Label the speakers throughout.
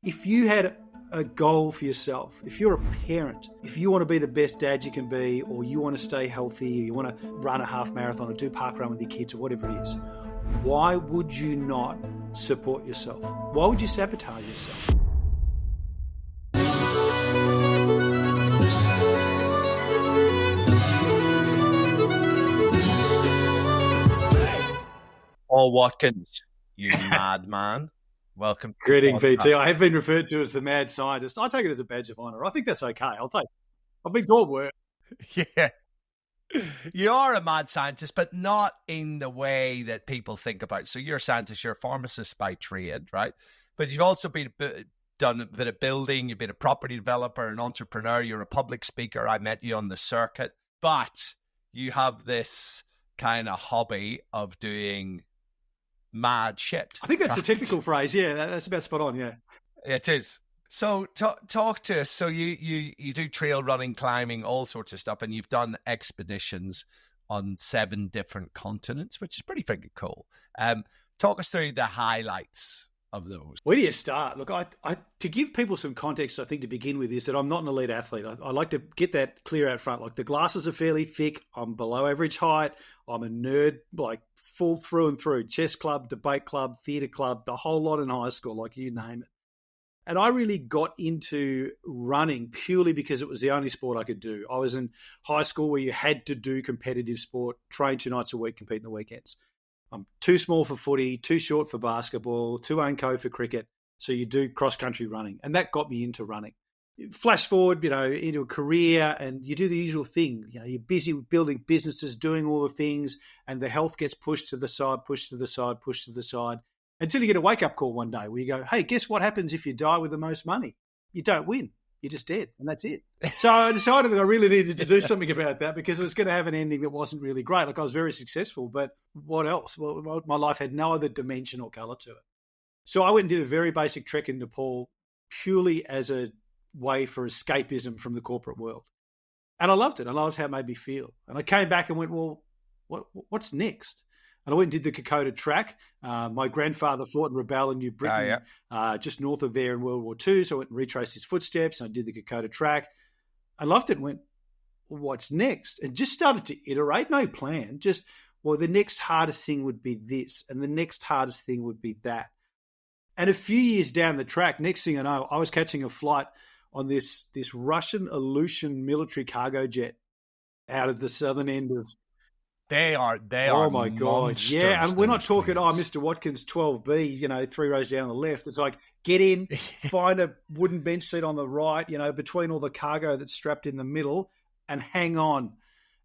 Speaker 1: If you had a goal for yourself, if you're a parent, if you want to be the best dad you can be, or you want to stay healthy, or you want to run a half marathon or do park run with your kids or whatever it is, why would you not support yourself? Why would you sabotage yourself?
Speaker 2: Paul Watkins, you madman. Welcome.
Speaker 1: Greeting, VT. I have been referred to as the mad scientist. I take it as a badge of honour. I think that's okay. I've been called work.
Speaker 2: Yeah. You are a mad scientist, but not in the way that people think about. So you're a scientist, you're a pharmacist by trade, right? But you've also done a bit of building, you've been a property developer, an entrepreneur, you're a public speaker. I met you on the circuit. But you have this kind of hobby of doing mad shit.
Speaker 1: I think that's the technical phrase. Yeah, that's about spot on. Yeah,
Speaker 2: it is. So talk to us. So you do trail running, climbing, all sorts of stuff, and you've done expeditions on 7 different continents, which is pretty freaking cool. Talk us through the highlights of those.
Speaker 1: Where do you start? Look, I to give people some context, I think to begin with is that I'm not an elite athlete. I like to get that clear out front. Like the glasses are fairly thick. I'm below average height. I'm a nerd, like full through and through. Chess club, debate club, theatre club, the whole lot in high school, like you name it. And I really got into running purely because it was the only sport I could do. I was in high school where you had to do competitive sport, train 2 nights a week, compete in the weekends. I'm too small for footy, too short for basketball, too unco for cricket. So you do cross-country running. And that got me into running. Flash forward, into a career and you do the usual thing. You're busy building businesses, doing all the things, and the health gets pushed to the side, pushed to the side, pushed to the side, until you get a wake-up call one day where you go, hey, guess what happens if you die with the most money? You don't win. You're just dead, and that's it. So I decided that I really needed to do something about that because it was going to have an ending that wasn't really great. Like I was very successful, but what else? Well, my life had no other dimension or colour to it. So I went and did a very basic trek in Nepal purely as a way for escapism from the corporate world. And I loved it. I loved how it made me feel. And I came back and went, well, what's next? And I went and did the Kokoda track. My grandfather fought in Rebel in New Britain, just north of there in World War II. So I went and retraced his footsteps. And I did the Kokoda track. I loved it and went, well, what's next? And just started to iterate, no plan. Just, well, the next hardest thing would be this. And the next hardest thing would be that. And a few years down the track, next thing I know, I was catching a flight on this Russian Aleutian military cargo jet out of the southern end of...
Speaker 2: They are.
Speaker 1: Oh my God! Yeah, and we're not talking. Mr. Watkins, 12B. 3 rows down the left. It's like get in, find a wooden bench seat on the right. Between all the cargo that's strapped in the middle, and hang on.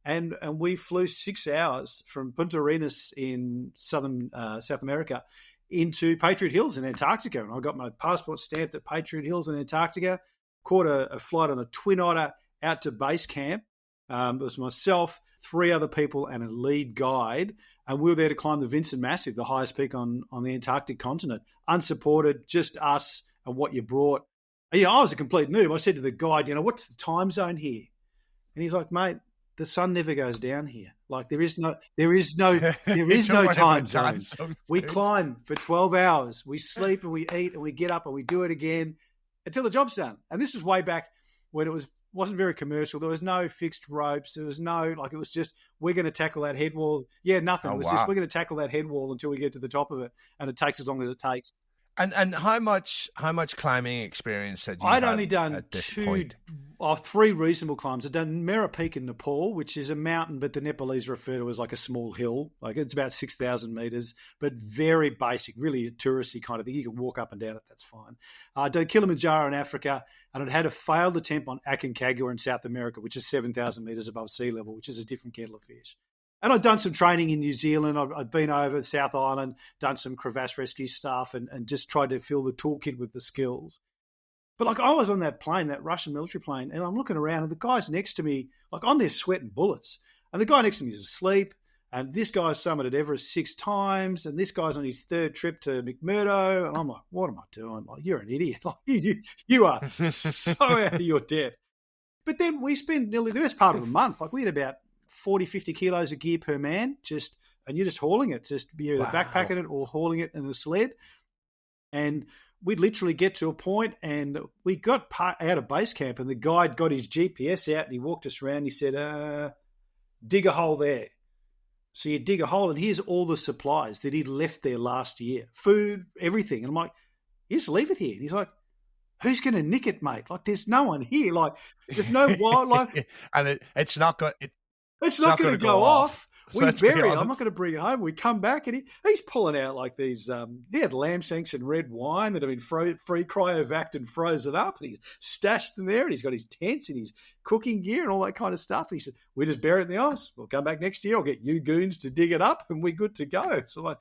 Speaker 1: And we flew 6 hours from Punta Arenas in southern South America into Patriot Hills in Antarctica, and I got my passport stamped at Patriot Hills in Antarctica. Caught a flight on a Twin Otter out to base camp. It was myself, 3 other people, and a lead guide. And we were there to climb the Vincent Massif, the highest peak on the Antarctic continent, unsupported, just us and what you brought. And, I was a complete noob. I said to the guide, what's the time zone here? And he's like, mate, the sun never goes down here. Like there is no time zone. We climb for 12 hours. We sleep and we eat and we get up and we do it again until the job's done. And this was way back when it wasn't very commercial. There was no fixed ropes. There was no, it was just, we're going to tackle that head wall. Yeah, nothing. It was just, we're going to tackle that head wall until we get to the top of it. And it takes as long as it takes.
Speaker 2: And how much climbing experience had you
Speaker 1: I'd
Speaker 2: had
Speaker 1: only done
Speaker 2: at this point?
Speaker 1: 3 reasonable climbs. I'd done Mera Peak in Nepal, which is a mountain, but the Nepalese refer to it as like a small hill. Like it's about 6,000 meters, but very basic, really a touristy kind of thing. You can walk up and down it, that's fine. I'd done Kilimanjaro in Africa, and I'd had a failed attempt on Aconcagua in South America, which is 7,000 meters above sea level, which is a different kettle of fish. And I'd done some training in New Zealand. I'd been over South Island, done some crevasse rescue stuff and just tried to fill the toolkit with the skills. But I was on that plane, that Russian military plane, and I'm looking around and the guys next to me, I'm there sweating bullets. And the guy next to me is asleep. And this guy's summited Everest 6 times. And this guy's on his 3rd trip to McMurdo. And I'm like, what am I doing? You're an idiot. You are so out of your depth. But then we spent nearly the best part of a month. We had about 40, 50 kilos of gear per man, and you're just hauling it, just be either backpacking it or hauling it in a sled. And we'd literally get to a point and we got out of base camp and the guide got his GPS out and he walked us around. He said, dig a hole there. So you dig a hole and here's all the supplies that he'd left there last year. Food, everything. And I'm like, you just leave it here. And he's like, who's going to nick it, mate? Like, there's no one here. Like, there's no wildlife.
Speaker 2: And it's not going
Speaker 1: to go off. We bury it. I'm not going to bring it home. We come back and he's pulling out like these. He had lamb shanks and red wine that have been free cryovac and frozen up, and he's stashed them there. And he's got his tents and his cooking gear and all that kind of stuff. And he said, "We just bury it in the ice. We'll come back next year. I'll get you goons to dig it up, and we're good to go." So like,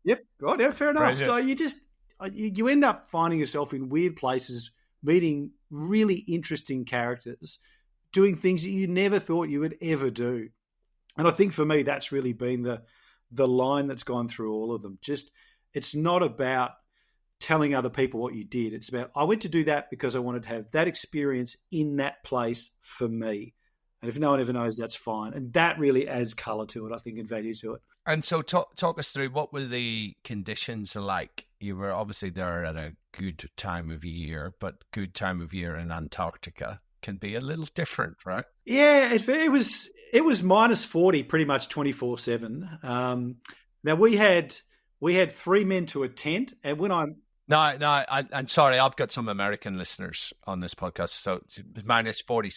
Speaker 1: yep, God, yeah, fair enough. Brilliant. So you end up finding yourself in weird places, meeting really interesting characters, doing things that you never thought you would ever do. And I think for me, that's really been the line that's gone through all of them. Just, it's not about telling other people what you did. It's about, I went to do that because I wanted to have that experience in that place for me. And if no one ever knows, that's fine. And that really adds colour to it, I think, and value to it.
Speaker 2: And so talk us through, what were the conditions like? You were obviously there at a good time of year, but good time of year in Antarctica can be a little different, right?
Speaker 1: Yeah, it was minus 40 pretty much 24/7. Now we had 3 men to a tent, and when I'm
Speaker 2: I'm sorry, I've got some American listeners on this podcast, so it's minus 40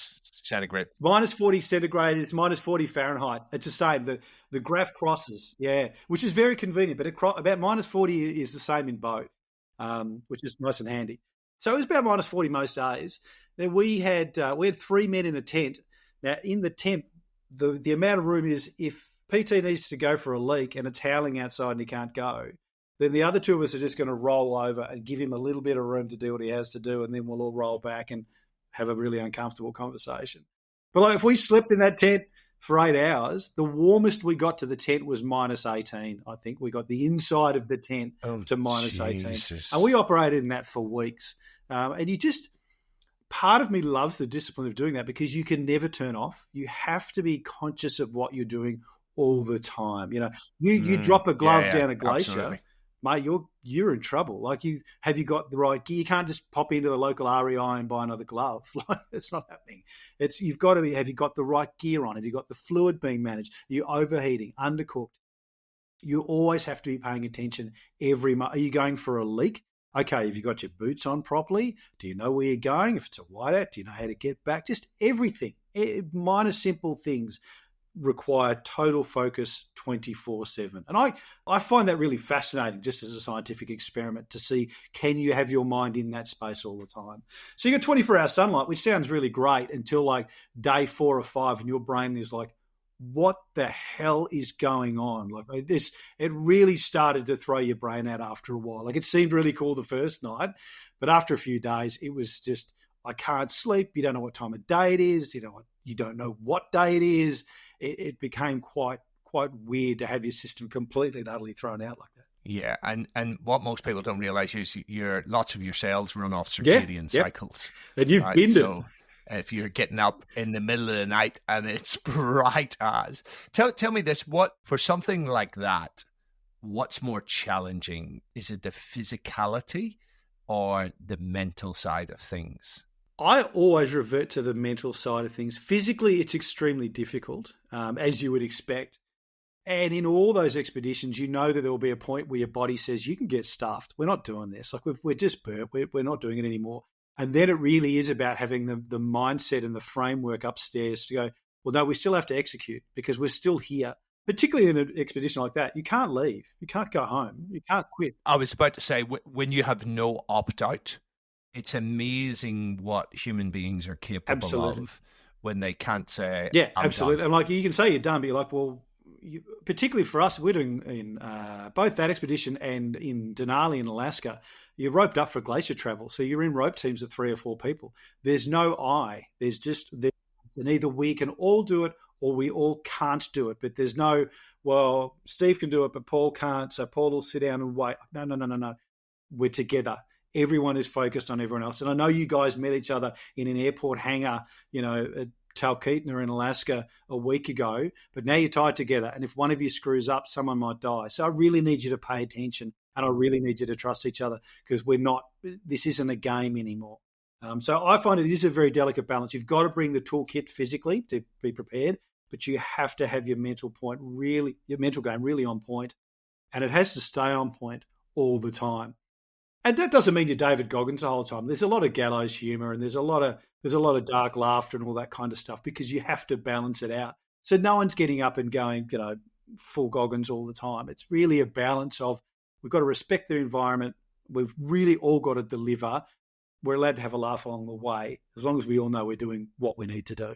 Speaker 2: centigrade.
Speaker 1: Minus 40 centigrade is minus 40 Fahrenheit. It's the same. The graph crosses, yeah, which is very convenient. But about minus 40 is the same in both, which is nice and handy. So it was about minus 40 most days. Then we had 3 men in a tent. Now in the tent, the amount of room is, if PT needs to go for a leak and it's howling outside and he can't go, then the other two of us are just going to roll over and give him a little bit of room to do what he has to do, and then we'll all roll back and have a really uncomfortable conversation. But like, if we slept in that tent for 8 hours, the warmest we got to the tent was minus 18. I think we got the inside of the tent to minus 18. And we operated in that for weeks. And part of me loves the discipline of doing that, because you can never turn off. You have to be conscious of what you're doing all the time. You know, you drop a glove down a glacier, absolutely. Mate, you're in trouble. Like, have you got the right gear? You can't just pop into the local REI and buy another glove. Like, it's not happening. You've got to be, have you got the right gear on? Have you got the fluid being managed? Are you overheating, undercooked? You always have to be paying attention every month. Are you going for a leak? Okay, have you got your boots on properly? Do you know where you're going? If it's a whiteout, do you know how to get back? Just everything. Minor simple things require total focus 24/7. And I find that really fascinating, just as a scientific experiment, to see, can you have your mind in that space all the time? So you got 24-hour sunlight, which sounds really great until like day 4 or 5, and your brain is like, what the hell is going on? Like, it really started to throw your brain out after a while. Like, it seemed really cool the first night, but after a few days, it was just, I can't sleep. You don't know what time of day it is. You don't know what day it is. It became quite weird to have your system completely and utterly thrown out like that.
Speaker 2: Yeah, and what most people don't realize is lots of your cells run off circadian cycles.
Speaker 1: And you've been
Speaker 2: so if you're getting up in the middle of the night and it's bright as, tell me this: for something like that, what's more challenging? Is it the physicality or the mental side of things?
Speaker 1: I always revert to the mental side of things. Physically, it's extremely difficult, as you would expect. And in all those expeditions, you know that there will be a point where your body says, you can get stuffed. We're not doing this. Like, we're just burnt. We're not doing it anymore. And then it really is about having the mindset and the framework upstairs to go, well, no, we still have to execute because we're still here. Particularly in an expedition like that, you can't leave. You can't go home. You can't quit.
Speaker 2: I was about to say, when you have no opt-out, it's amazing what human beings are capable of when they can't say,
Speaker 1: yeah,
Speaker 2: I'm
Speaker 1: absolutely.
Speaker 2: done.
Speaker 1: And like, you can say you're done, but you're like, well, particularly for us, we're doing in both that expedition and in Denali in Alaska, you're roped up for glacier travel. So you're in rope teams of 3 or 4 people. There's no I. And either we can all do it or we all can't do it. But there's no, well, Steve can do it, but Paul can't. So Paul will sit down and wait. No. We're together. Everyone is focused on everyone else. And I know you guys met each other in an airport hangar, at Talkeetna in Alaska a week ago, but now you're tied together. And if one of you screws up, someone might die. So I really need you to pay attention. and I really need you to trust each other because this isn't a game anymore. So I find it is a very delicate balance. You've got to bring the toolkit physically to be prepared, but you have to have your mental game really on point, and it has to stay on point all the time. And that doesn't mean you're David Goggins the whole time. There's a lot of gallows humor and there's a lot of dark laughter and all that kind of stuff because you have to balance it out. So no one's getting up and going, full Goggins all the time. It's really a balance of we've got to respect their environment. We've really all got to deliver. We're allowed to have a laugh along the way as long as we all know we're doing what we need to do.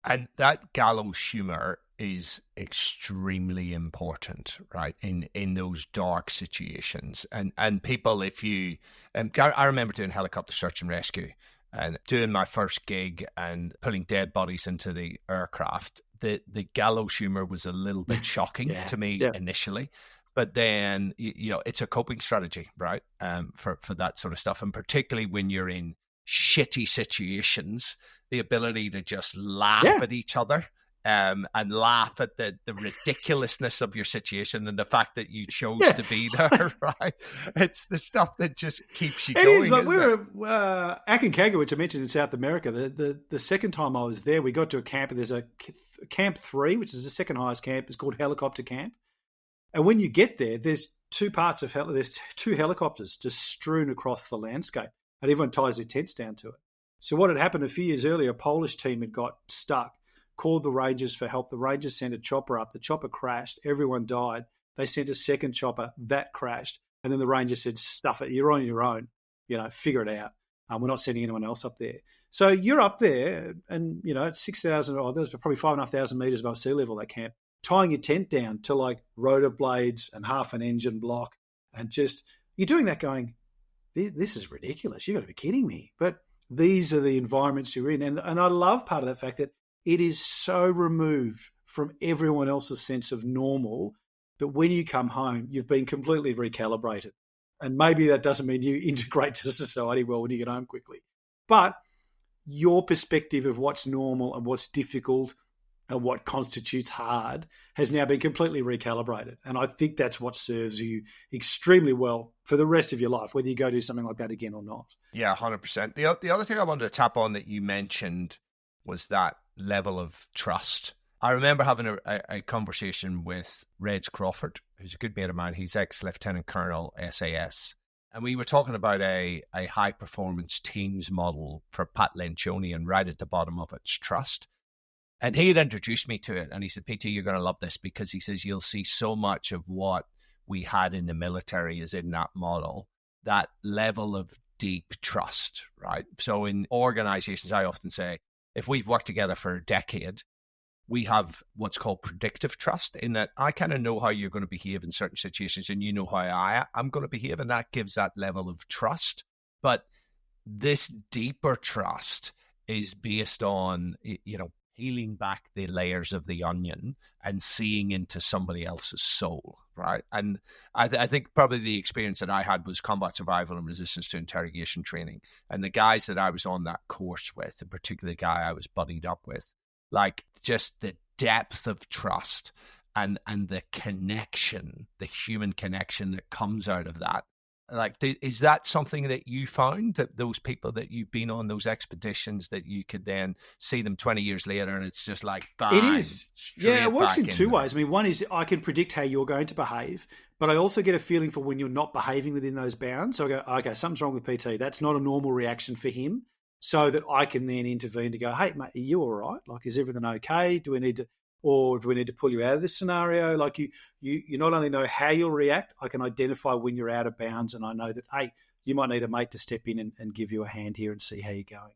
Speaker 2: And that gallows humor is extremely important, right? In those dark situations. And people, I remember doing helicopter search and rescue and doing my first gig and putting dead bodies into the aircraft. The gallows humor was a little bit shocking to me initially. But then, it's a coping strategy, right? For that sort of stuff. And particularly when you're in shitty situations, the ability to just laugh at each other and laugh at the ridiculously of your situation and the fact that you chose to be there, right? It's the stuff that just keeps you going.
Speaker 1: It is. Like we were Aconcagua, which I mentioned in South America. The second time I was there, we got to a camp, and there's a Camp 3, which is the second highest camp. It's called Helicopter Camp. And when you get there, there's there's two helicopters just strewn across the landscape, and everyone ties their tents down to it. So what had happened a few years earlier, a Polish team had got stuck, called the Rangers for help. The Rangers sent a chopper up. The chopper crashed. Everyone died. They sent a second chopper. That crashed. And then the Rangers said, stuff it. You're on your own. Figure it out. We're not sending anyone else up there. So you're up there and, it's 6,000, there's probably 5,500 metres above sea level, that camp, tying your tent down to like rotor blades and half an engine block. And just, you're doing that going, this is ridiculous. You've got to be kidding me. But these are the environments you're in. And I love part of that fact that it is so removed from everyone else's sense of normal that when you come home, you've been completely recalibrated. And maybe that doesn't mean you integrate to society well when you get home quickly. But your perspective of what's normal and what's difficult and what constitutes hard has now been completely recalibrated. And I think that's what serves you extremely well for the rest of your life, whether you go do something like that again or not.
Speaker 2: Yeah, 100%. The other thing I wanted to tap on that you mentioned was that level of trust. I remember having a conversation with Reg Crawford, who's a good mate of mine. He's ex-Lieutenant Colonel SAS. And we were talking about a high-performance teams model for Pat Lencioni, and right at the bottom of it's trust. And he had introduced me to it, and he said, PT, you're going to love this, because he says you'll see so much of what we had in the military is in that model, that level of deep trust, right? So in organizations, I often say, if we've worked together for a decade, we have what's called predictive trust, in that I kind of know how you're going to behave in certain situations and you know how I'm going to behave, and that gives that level of trust. But this deeper trust is based on, peeling back the layers of the onion and seeing into somebody else's soul, right? And I think probably the experience that I had was combat survival and resistance to interrogation training. And the guys that I was on that course with, in particular the guy I was buddied up with, like just the depth of trust and the connection, the human connection that comes out of that. Like, is that something that you found, that those people that you've been on those expeditions, that you could then see them 20 years later and it's just like, bang,
Speaker 1: it is. Yeah, it works in two ways. I mean, one is I can predict how you're going to behave, but I also get a feeling for when you're not behaving within those bounds. So I go, okay, something's wrong with PT. That's not a normal reaction for him, so that I can then intervene to go, hey, mate, are you all right? Like, is everything okay? Do we need to pull you out of this scenario? Like, you not only know how you'll react, I can identify when you're out of bounds, and I know that, hey, you might need a mate to step in and give you a hand here and see how you're going.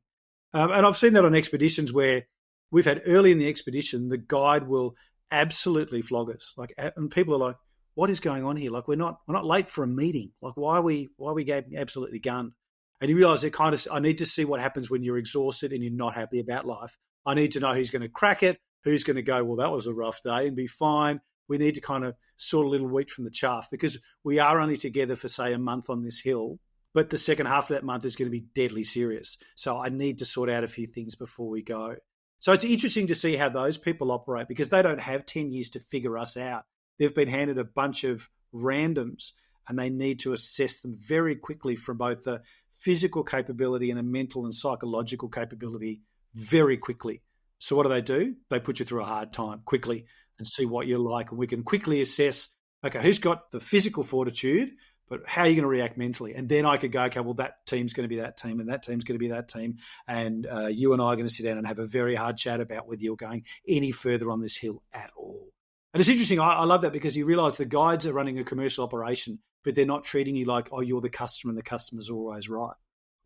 Speaker 1: And I've seen that on expeditions where we've had early in the expedition, the guide will absolutely flog us. Like, and people are like, what is going on here? Like, we're not late for a meeting. Like, why are we getting absolutely gunned? And you realise I need to see what happens when you're exhausted and you're not happy about life. I need to know who's going to crack it, who's going to go, well, that was a rough day, and be fine. We need to kind of sort a little wheat from the chaff, because we are only together for, say, a month on this hill, but the second half of that month is going to be deadly serious. So I need to sort out a few things before we go. So it's interesting to see how those people operate, because they don't have 10 years to figure us out. They've been handed a bunch of randoms, and they need to assess them very quickly from both a physical capability and a mental and psychological capability very quickly. So what do? They put you through a hard time quickly and see what you're like. And we can quickly assess, okay, who's got the physical fortitude, but how are you going to react mentally? And then I could go, okay, well, that team's going to be that team and that team's going to be that team. And you and I are going to sit down and have a very hard chat about whether you're going any further on this hill at all. And it's interesting. I love that because you realise the guides are running a commercial operation, but they're not treating you like, oh, you're the customer and the customer's always right.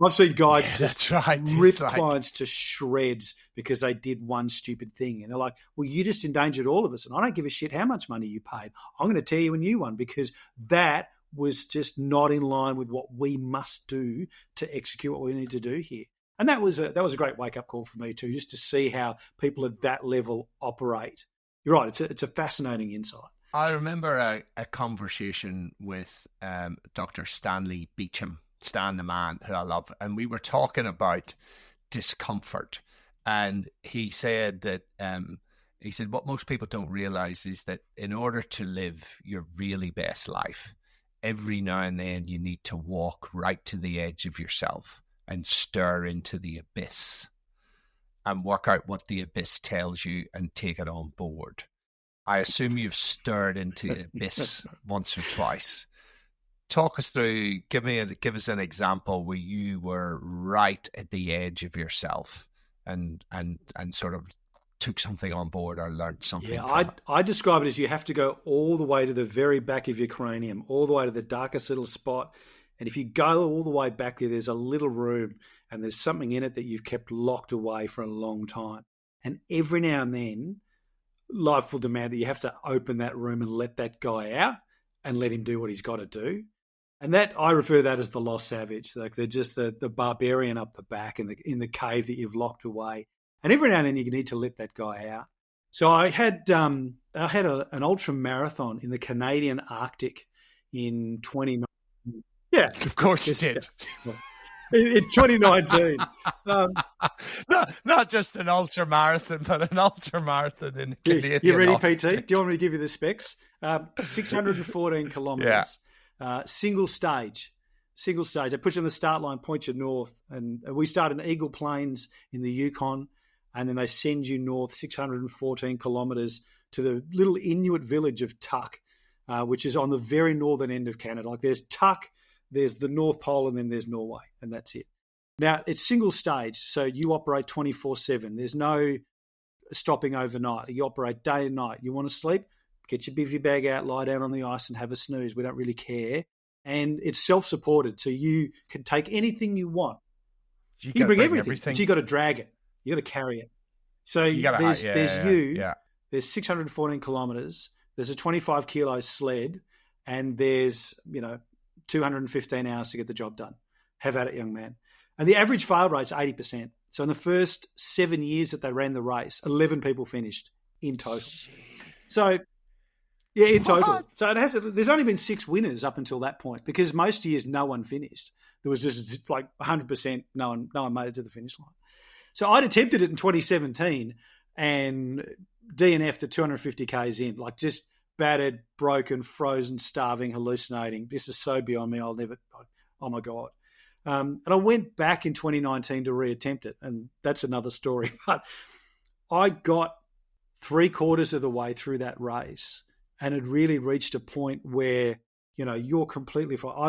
Speaker 1: I've seen guides rip clients to shreds because they did one stupid thing. And they're like, well, you just endangered all of us. And I don't give a shit how much money you paid. I'm going to tear you a new one because that was just not in line with what we must do to execute what we need to do here. And that was a great wake-up call for me too, just to see how people at that level operate. You're right. It's a fascinating insight.
Speaker 2: I remember a conversation with Dr. Stanley Beecham, Stan the man, who I love, and we were talking about discomfort. And he said that what most people don't realize is that in order to live your really best life, every now and then you need to walk right to the edge of yourself and stare into the abyss and work out what the abyss tells you and take it on board. I assume you've stared into the abyss once or twice. Talk us through, give us an example where you were right at the edge of yourself and sort of took something on board or learned something.
Speaker 1: Yeah, I describe it as you have to go all the way to the very back of your cranium, all the way to the darkest little spot. And if you go all the way back there, there's a little room and there's something in it that you've kept locked away for a long time. And every now and then, life will demand that you have to open that room and let that guy out and let him do what he's got to do. And that, I refer to that as the lost savage. Like they're just the barbarian up the back in the cave that you've locked away. And every now and then you need to let that guy out. So I had an ultra marathon in the Canadian Arctic in 2019. Yeah,
Speaker 2: of course you did.
Speaker 1: In 2019.
Speaker 2: Not just an ultra marathon, but an ultra marathon in Canadian.
Speaker 1: You ready,
Speaker 2: Arctic.
Speaker 1: PT? Do you want me to give you the specs? 614 kilometres.
Speaker 2: Yeah.
Speaker 1: Single stage. They put you on the start line, point you north, and we start in Eagle Plains in the Yukon, and then they send you north 614 kilometres to the little Inuit village of Tuk, which is on the very northern end of Canada. Like there's Tuk, there's the North Pole, and then there's Norway, and that's it. Now, it's single stage, so you operate 24/7. There's no stopping overnight. You operate day and night. You want to sleep? Get your bivvy bag out, lie down on the ice and have a snooze. We don't really care. And it's self-supported, so you can take anything you want. You can bring everything, but you got to drag it. You got to carry it. So there's 614 kilometres. There's a 25 kilo sled, and there's 215 hours to get the job done. Have at it, young man. And the average fail rate's 80%. So in the first 7 years that they ran the race, 11 people finished in total. Jeez. So yeah, in total. So there's only been 6 winners up until that point because most years no one finished. There was just like 100% no one made it to the finish line. So I'd attempted it in 2017 and DNF'd at 250 Ks in, like just battered, broken, frozen, starving, hallucinating. This is so beyond me. Oh my God. And I went back in 2019 to reattempt it, and that's another story. But I got 3/4 of the way through that race and had really reached a point where, you're completely fine. I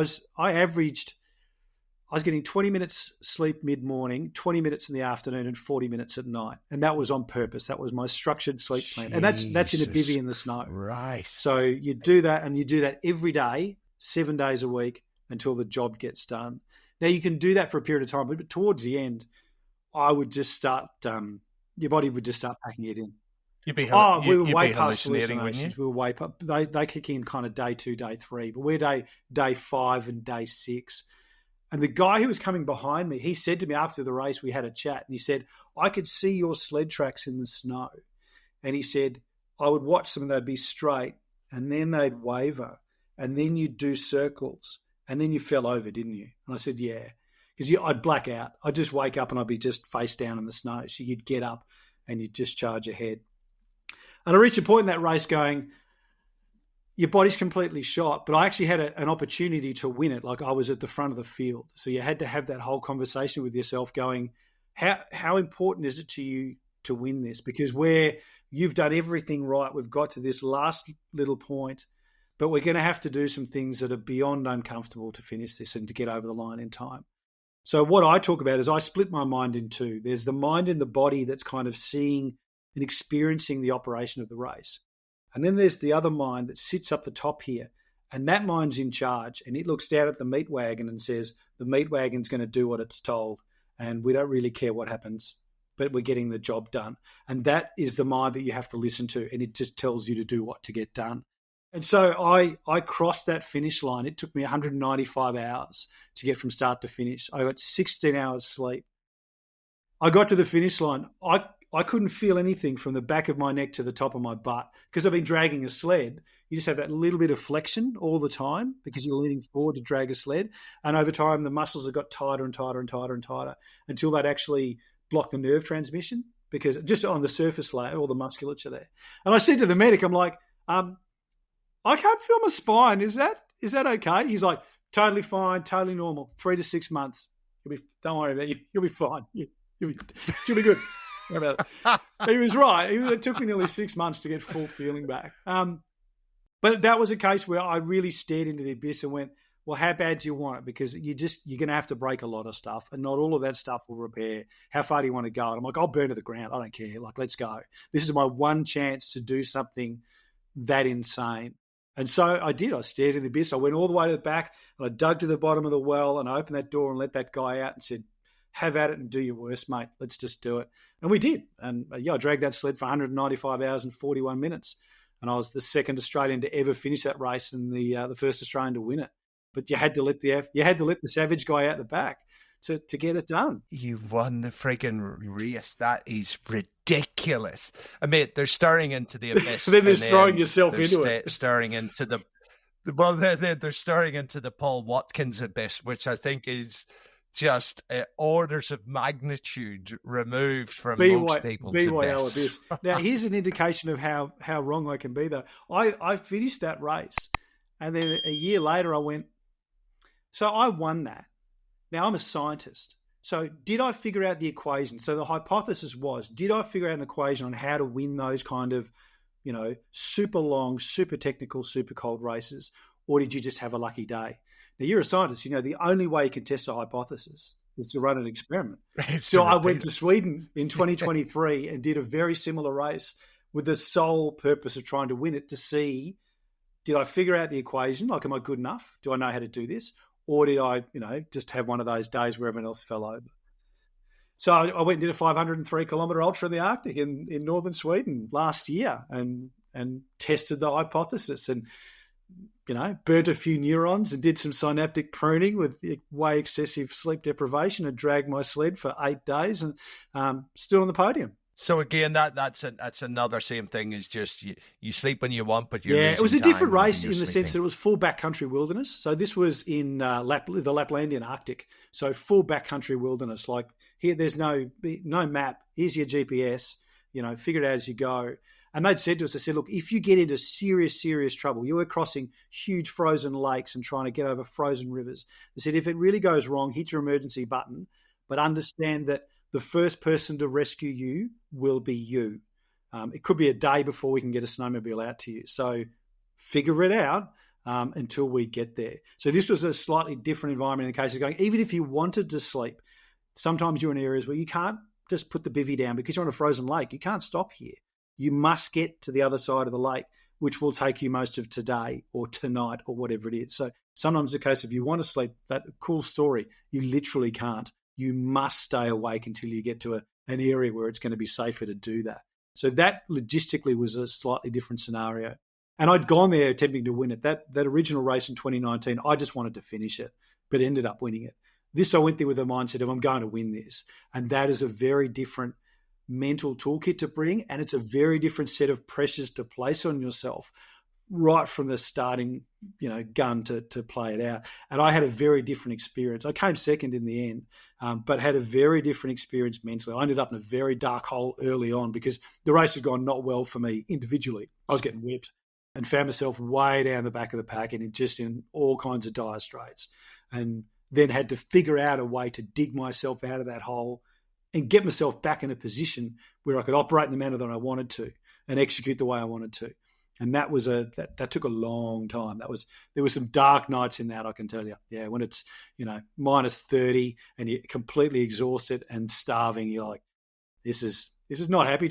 Speaker 1: was getting 20 minutes sleep mid-morning, 20 minutes in the afternoon, and 40 minutes at night. And that was on purpose. That was my structured sleep plan. And that's in a bivvy in the snow.
Speaker 2: Right.
Speaker 1: So you do that, and you do that every day, 7 days a week until the job gets done. Now, you can do that for a period of time, but towards the end, I would just start, your body would just start packing it in. We were way past hallucinations. We were way past. They kick in kind of day 2, day 3, but we're day 5 and day 6. And the guy who was coming behind me, he said to me after the race, we had a chat, and he said, I could see your sled tracks in the snow. And he said, I would watch them and they'd be straight, and then they'd waver, and then you'd do circles, and then you fell over, didn't you? And I said, yeah, because I'd black out. I'd just wake up and I'd be just face down in the snow. So you'd get up and you'd discharge ahead. And I reached a point in that race going, your body's completely shot. But I actually had an opportunity to win it. Like I was at the front of the field. So you had to have that whole conversation with yourself going, how important is it to you to win this? Because you've done everything right. We've got to this last little point, but we're going to have to do some things that are beyond uncomfortable to finish this and to get over the line in time. So what I talk about is I split my mind in two. There's the mind and the body that's kind of seeing and experiencing the operation of the race. And then there's the other mind that sits up the top here. And that mind's in charge. And it looks down at the meat wagon and says, the meat wagon's going to do what it's told. And we don't really care what happens, but we're getting the job done. And that is the mind that you have to listen to. And it just tells you to do what to get done. And so I crossed that finish line. It took me 195 hours to get from start to finish. I got 16 hours sleep. I got to the finish line. I couldn't feel anything from the back of my neck to the top of my butt because I've been dragging a sled. You just have that little bit of flexion all the time because you're leaning forward to drag a sled. And over time, the muscles have got tighter and tighter and tighter and tighter until they'd actually block the nerve transmission because just on the surface layer, all the musculature there. And I said to the medic, I'm like, I can't feel my spine. Is that okay? He's like, totally fine, totally normal. 3 to 6 months. Don't worry about it. You'll be fine. You'll be good. About it. He was right. It took me nearly 6 months to get full feeling back. But that was a case where I really stared into the abyss and went, well, how bad do you want it? Because you're going to have to break a lot of stuff and not all of that stuff will repair. How far do you want to go? And I'm like, I'll burn to the ground. I don't care. Like, let's go. This is my one chance to do something that insane. And so I did. I stared into the abyss. I went all the way to the back and I dug to the bottom of the well and I opened that door and let that guy out and said, have at it and do your worst, mate. Let's just do it. And we did. And I dragged that sled for 195 hours and 41 minutes. And I was the second Australian to ever finish that race and the first Australian to win it. But you had to let the savage guy out the back to get it done.
Speaker 2: You won the friggin' race. That is ridiculous. I mean, they're staring into the abyss.
Speaker 1: Then they're throwing yourself into it.
Speaker 2: Staring into they're staring into the Paul Watkins abyss, which I think is just orders of magnitude removed from most people's abyss.
Speaker 1: Now, here's an indication of how wrong I can be, though. I finished that race, and then a year later I went, so I won that. Now, I'm a scientist. So did I figure out the equation? So the hypothesis was, did I figure out an equation on how to win those kind of, super long, super technical, super cold races? Or did you just have a lucky day? Now, you're a scientist. The only way you can test a hypothesis is to run an experiment. So I went to Sweden in 2023 and did a very similar race with the sole purpose of trying to win it to see, did I figure out the equation? Like, am I good enough? Do I know how to do this? Or did I, just have one of those days where everyone else fell over? So I went and did a 503-kilometre ultra in the Arctic in northern Sweden last year and tested the hypothesis and, burnt a few neurons and did some synaptic pruning with way excessive sleep deprivation and dragged my sled for 8 days and still on the podium.
Speaker 2: So again, that's another same thing as just you sleep when you want, but you're
Speaker 1: it was a different race in the
Speaker 2: sleeping.
Speaker 1: sense that it was full backcountry wilderness. So this was in the Laplandian Arctic, so full backcountry wilderness. Like here, there's no map. Here's your GPS. Figure it out as you go. And they'd said to us, they said, look, if you get into serious, serious trouble, you were crossing huge frozen lakes and trying to get over frozen rivers. They said, if it really goes wrong, hit your emergency button, but understand that the first person to rescue you will be you. It could be a day before we can get a snowmobile out to you. So figure it out until we get there. So this was a slightly different environment in the case of going, even if you wanted to sleep, sometimes you're in areas where you can't just put the bivvy down because you're on a frozen lake. You can't stop here. You must get to the other side of the lake, which will take you most of today or tonight or whatever it is. So sometimes the case if you want to sleep, that cool story, you literally can't. You must stay awake until you get to an area where it's going to be safer to do that. So that logistically was a slightly different scenario. And I'd gone there attempting to win it. That original race in 2019, I just wanted to finish it, but ended up winning it. This, I went there with the mindset of I'm going to win this. And that is a very different mental toolkit to bring. And it's a very different set of pressures to place on yourself right from the starting, gun to play it out. And I had a very different experience. I came second in the end, but had a very different experience mentally. I ended up in a very dark hole early on because the race had gone not well for me individually. I was getting whipped. and found myself way down the back of the pack and just in all kinds of dire straits. And then had to figure out a way to dig myself out of that hole and get myself back in a position where I could operate in the manner that I wanted to and execute the way I wanted to. And that was that took a long time. There were some dark nights in that, I can tell you. Yeah, when it's, minus 30 and you're completely exhausted and starving, you're like, this is not happy.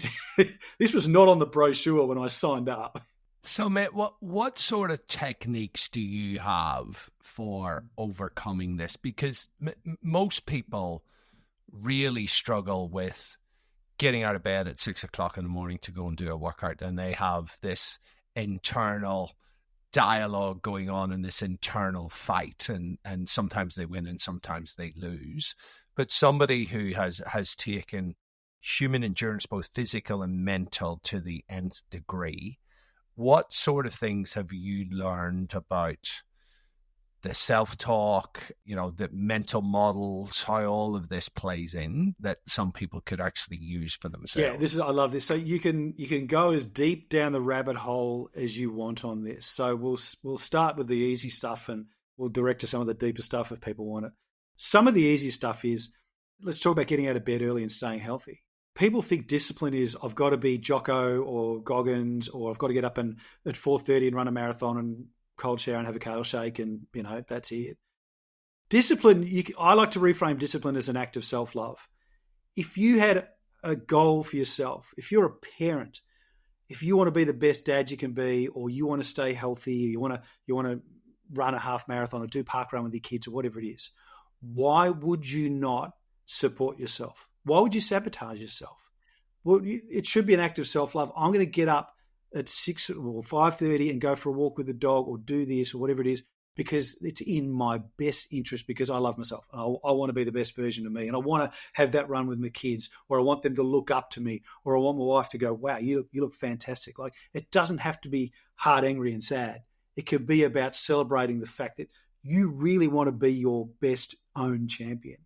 Speaker 1: This was not on the brochure when I signed up.
Speaker 2: So, mate, what sort of techniques do you have for overcoming this? Because most people really struggle with getting out of bed at 6 o'clock in the morning to go and do a workout, and they have this internal dialogue going on and this internal fight, and sometimes they win and sometimes they lose. But somebody who has taken human endurance, both physical and mental, to the nth degree, what sort of things have you learned about the self-talk, the mental models, how all of this plays in that some people could actually use for themselves?
Speaker 1: Yeah, I love this. So you can go as deep down the rabbit hole as you want on this. So we'll start with the easy stuff and we'll direct to some of the deeper stuff if people want it. Some of the easy stuff is, let's talk about getting out of bed early and staying healthy. People think discipline is I've got to be Jocko or Goggins, or I've got to get up and at 4:30 and run a marathon and cold shower and have a kale shake and, that's it. Discipline, I like to reframe discipline as an act of self-love. If you had a goal for yourself, if you're a parent, if you want to be the best dad you can be, or you want to stay healthy, you want to run a half marathon or do park run with your kids or whatever it is, why would you not support yourself? Why would you sabotage yourself? Well, it should be an act of self-love. I'm going to get up at 6 or 5:30 and go for a walk with the dog or do this or whatever it is because it's in my best interest, because I love myself. I want to be the best version of me, and I want to have that run with my kids, or I want them to look up to me, or I want my wife to go, wow, you look fantastic. Like, it doesn't have to be hard, angry and sad. It could be about celebrating the fact that you really want to be your best own champion.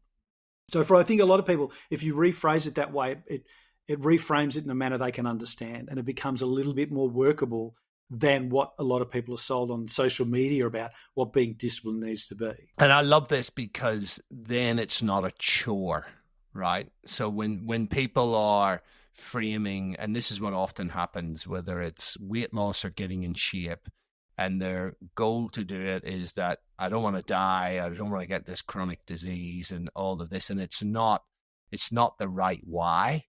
Speaker 1: So I think a lot of people, if you rephrase it that way, it reframes it in a manner they can understand, and it becomes a little bit more workable than what a lot of people are sold on social media about what being disciplined needs to be.
Speaker 2: And I love this because then it's not a chore, right? So when people are framing, and this is what often happens, whether it's weight loss or getting in shape, and their goal to do it is that I don't want to die, I don't want to get this chronic disease and all of this, and it's not the right why.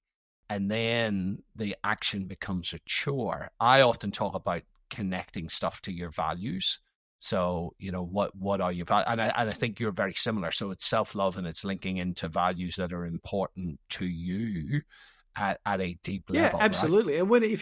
Speaker 2: And then the action becomes a chore. I often talk about connecting stuff to your values. So, what are your values? And I think you're very similar. So it's self-love and it's linking into values that are important to you at a deep level.
Speaker 1: Yeah, absolutely.
Speaker 2: Right?
Speaker 1: And if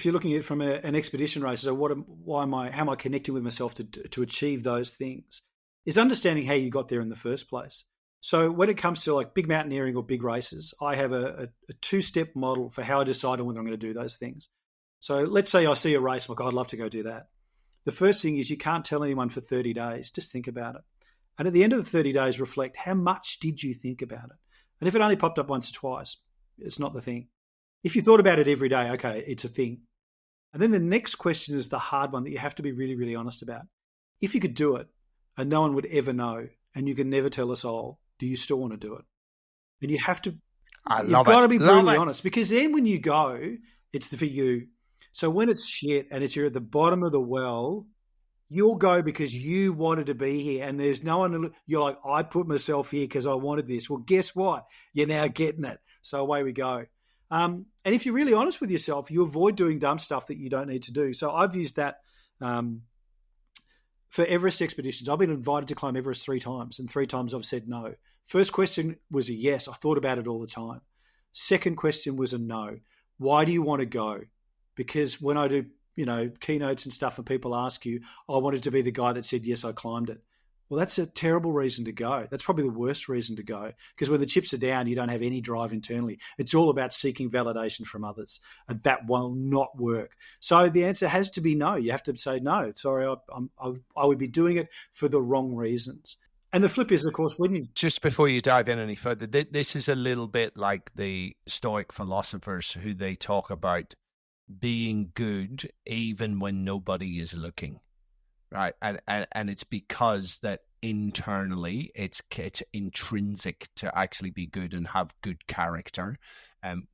Speaker 1: you're looking at it from an expedition race, so how am I connecting with myself to achieve those things, is understanding how you got there in the first place. So when it comes to like big mountaineering or big races, I have a two-step model for how I decide on whether I'm going to do those things. So let's say I see a race, I'm like, I'd love to go do that. The first thing is you can't tell anyone for 30 days. Just think about it. And at the end of the 30 days, reflect, how much did you think about it? And if it only popped up once or twice, it's not the thing. If you thought about it every day, okay, it's a thing. And then the next question is the hard one that you have to be really, really honest about. If you could do it and no one would ever know, and you can never tell us all, do you still want to do it? And you have to, you've got to be brutally honest, because then when you go, it's for you. So when it's shit and you're at the bottom of the well, you'll go because you wanted to be here, and there's no one. You're like, I put myself here because I wanted this. Well, guess what? You're now getting it. So away we go. And if you're really honest with yourself, you avoid doing dumb stuff that you don't need to do. So I've used that for Everest expeditions. I've been invited to climb Everest 3 times, and 3 times I've said no. First question was a yes. I thought about it all the time. Second question was a no. Why do you want to go? Because when I do, keynotes and stuff and people ask you, I wanted to be the guy that said, yes, I climbed it. Well, that's a terrible reason to go. That's probably the worst reason to go, because when the chips are down, you don't have any drive internally. It's all about seeking validation from others, and that will not work. So the answer has to be no. You have to say, no, sorry, I would be doing it for the wrong reasons. And the flip is, of course, when you...
Speaker 2: Just before you dive in any further, this is a little bit like the Stoic philosophers who they talk about being good even when nobody is looking, right? And it's because that internally it's intrinsic to actually be good and have good character,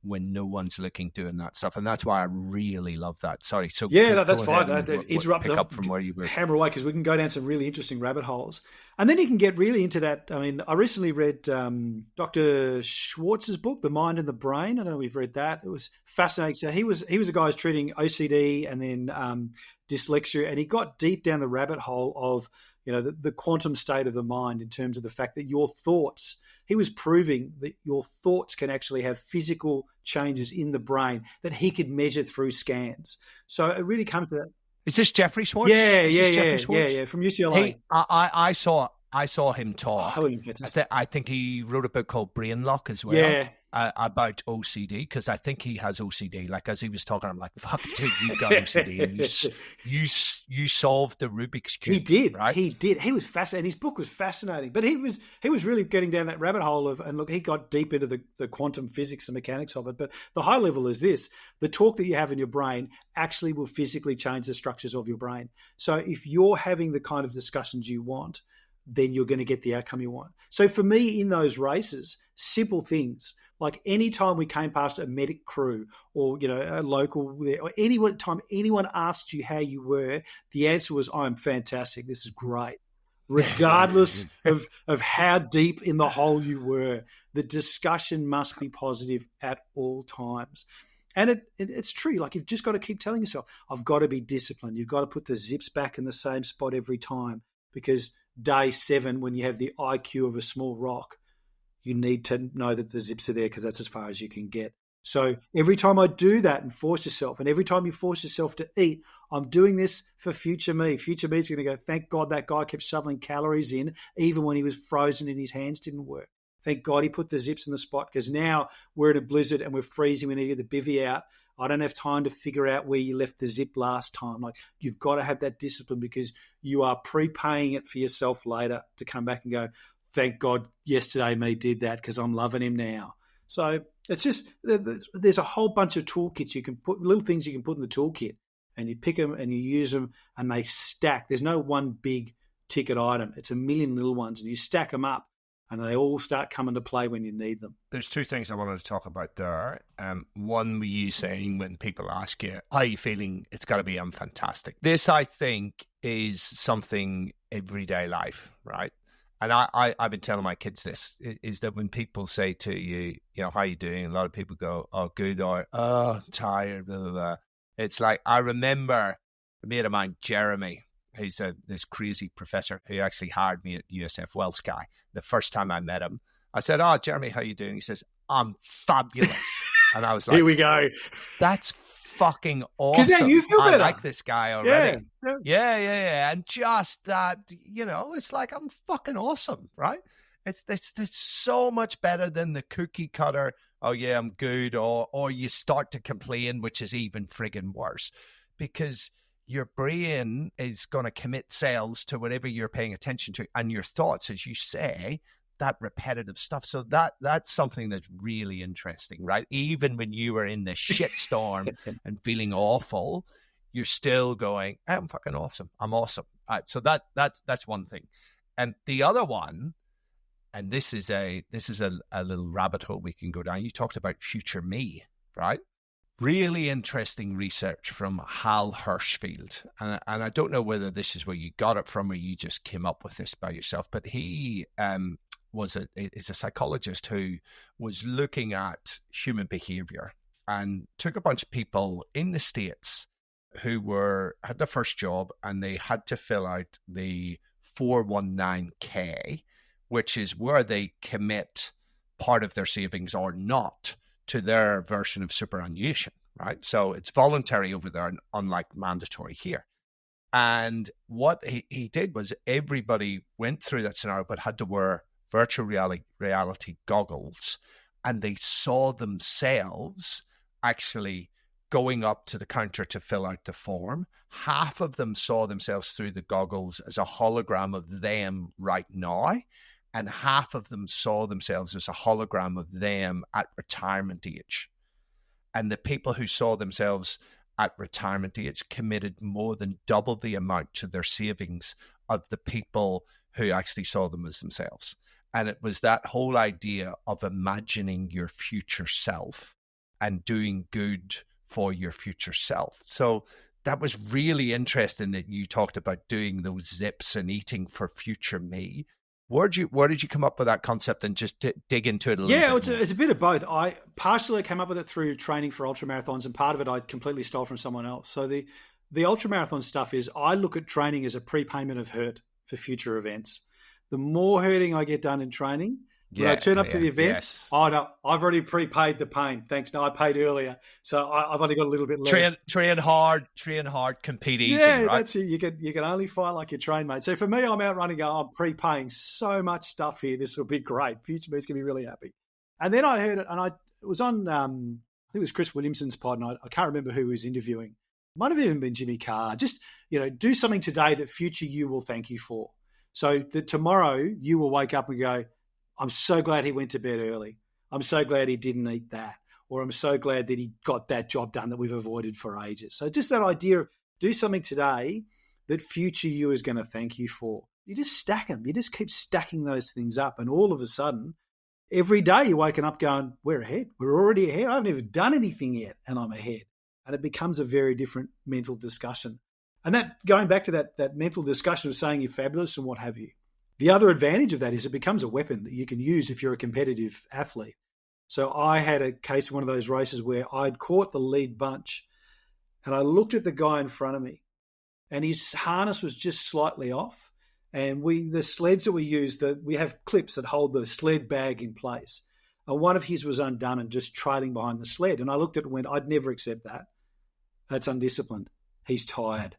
Speaker 2: when no one's looking, doing that stuff. And that's why I really love that. Sorry, so
Speaker 1: Yeah, that's
Speaker 2: go
Speaker 1: fine.
Speaker 2: ahead and
Speaker 1: Interrupt,
Speaker 2: pick up from where you were.
Speaker 1: hammer away, because we can go down some really interesting rabbit holes, and then you can get really into that. I mean, I recently read Dr. Schwartz's book, The Mind and the Brain. I don't know if you've read that. It was fascinating. So he was a guy who's treating OCD and then dyslexia, and he got deep down the rabbit hole of the quantum state of the mind, in terms of the fact that your thoughts. He was proving that your thoughts can actually have physical changes in the brain that he could measure through scans. So it really comes to that.
Speaker 2: Is this Jeffrey Schwartz?
Speaker 1: Yeah, from UCLA.
Speaker 2: I saw him talk.
Speaker 1: Oh,
Speaker 2: I think he wrote a book called Brain Lock as well.
Speaker 1: Yeah.
Speaker 2: About OCD, because I think he has OCD. Like, as he was talking, I'm like, fuck, dude, you've got OCD. And you solved the Rubik's Cube.
Speaker 1: He did,
Speaker 2: right?
Speaker 1: He did. He was fascinating. His book was fascinating. But he was really getting down that rabbit hole of, and look, he got deep into the quantum physics and mechanics of it. But the high level is this: the talk that you have in your brain actually will physically change the structures of your brain. So if you're having the kind of discussions you want, then you're going to get the outcome you want. So for me, in those races, simple things like any time we came past a medic crew or a local, or any time anyone asked you how you were, the answer was, "I'm fantastic. This is great." Regardless of how deep in the hole you were, the discussion must be positive at all times. And it's true. Like, you've just got to keep telling yourself, "I've got to be disciplined. You've got to put the zips back in the same spot every time," because day 7, when you have the IQ of a small rock, you need to know that the zips are there, because that's as far as you can get. So every time I do that and force yourself, and every time you force yourself to eat, I'm doing this for future me. Future me is going to go, "Thank God that guy kept shoveling calories in, even when he was frozen and his hands didn't work. Thank God he put the zips in the spot, because now we're in a blizzard and we're freezing. We need to get the bivvy out. I don't have time to figure out where you left the zip last time." Like, you've got to have that discipline, because you are prepaying it for yourself later to come back and go, "Thank God yesterday me did that, because I'm loving him now." So it's just, there's a whole bunch of toolkits you can put, little things you can put in the toolkit, and you pick them and you use them, and they stack. There's no one big ticket item. It's a million little ones, and you stack them up, and they all start coming to play when you need them.
Speaker 2: There's 2 things I wanted to talk about there. One, were you saying, when people ask you, "How are you feeling?" It's got to be, "I'm fantastic." This, I think, is something everyday life, right? And I've been telling my kids this, is that when people say to you, "How are you doing?" A lot of people go, "Oh, good," or "Oh, tired," blah, blah, blah. It's like, I remember a mate of mine, Jeremy, who's this crazy professor who actually hired me at USF Wells Guy. The first time I met him, I said, "Oh, Jeremy, how you doing?" He says, "I'm fabulous." And I was like,
Speaker 1: "Here we go.
Speaker 2: That's fucking awesome.
Speaker 1: Because now you feel better.
Speaker 2: I like this guy already."
Speaker 1: Yeah.
Speaker 2: And just that, it's like, I'm fucking awesome, right? It's so much better than the cookie cutter, "Oh yeah, I'm good," or you start to complain, which is even friggin' worse, because your brain is going to commit cells to whatever you're paying attention to, and your thoughts, as you say, that repetitive stuff. So that's something that's really interesting, right? Even when you were in the shitstorm and feeling awful, you're still going, "I'm fucking awesome. I'm awesome." So that's one thing. And the other one, and this is a little rabbit hole we can go down. You talked about future me, right? Really interesting research from Hal Hershfield. And I don't know whether this is where you got it from or you just came up with this by yourself, but he is a psychologist who was looking at human behavior and took a bunch of people in the States who had their first job, and they had to fill out the 419K, which is where they commit part of their savings or not to their version of superannuation, right? So it's voluntary over there, unlike mandatory here. And what he did was, everybody went through that scenario but had to wear virtual reality goggles, and they saw themselves actually going up to the counter to fill out the form. Half of them saw themselves through the goggles as a hologram of them right now, and half of them saw themselves as a hologram of them at retirement age. And the people who saw themselves at retirement age committed more than double the amount to their savings of the people who actually saw them as themselves. And it was that whole idea of imagining your future self and doing good for your future self. So that was really interesting that you talked about doing those zips and eating for future me. Where did you come up with that concept, and just dig into it a little bit?
Speaker 1: Yeah, it's a bit of both. I partially came up with it through training for ultramarathons, and part of it I completely stole from someone else. So the ultramarathon stuff is, I look at training as a prepayment of hurt for future events. The more hurting I get done in training, when I turn up to the event, oh no, I've already prepaid the pain. Thanks, no, I paid earlier, so I've only got a little bit left.
Speaker 2: Train hard, compete easy.
Speaker 1: Yeah,
Speaker 2: right?
Speaker 1: That's it. You can only fight like you train, mate. So for me, I'm out running. I'm prepaying so much stuff here. This will be great. Future me's gonna be really happy. And then I heard it, and it was on. I think it was Chris Williamson's pod, and I can't remember who he was interviewing. Might have even been Jimmy Carr. Just, do something today that future you will thank you for. So that tomorrow you will wake up and go, I'm so glad he went to bed early. I'm so glad he didn't eat that. Or I'm so glad that he got that job done that we've avoided for ages. So just that idea of do something today that future you is going to thank you for. You just stack them. You just keep stacking those things up. And all of a sudden, every day you're waking up going, we're ahead. We're already ahead. I haven't even done anything yet, and I'm ahead. And it becomes a very different mental discussion. And that, going back to that mental discussion of saying you're fabulous and what have you, the other advantage of that is it becomes a weapon that you can use if you're a competitive athlete. So I had a case of one of those races where I'd caught the lead bunch, and I looked at the guy in front of me, and his harness was just slightly off. And the sleds that we use, we have clips that hold the sled bag in place. And one of his was undone and just trailing behind the sled. And I looked at it and went, I'd never accept that. That's undisciplined. He's tired.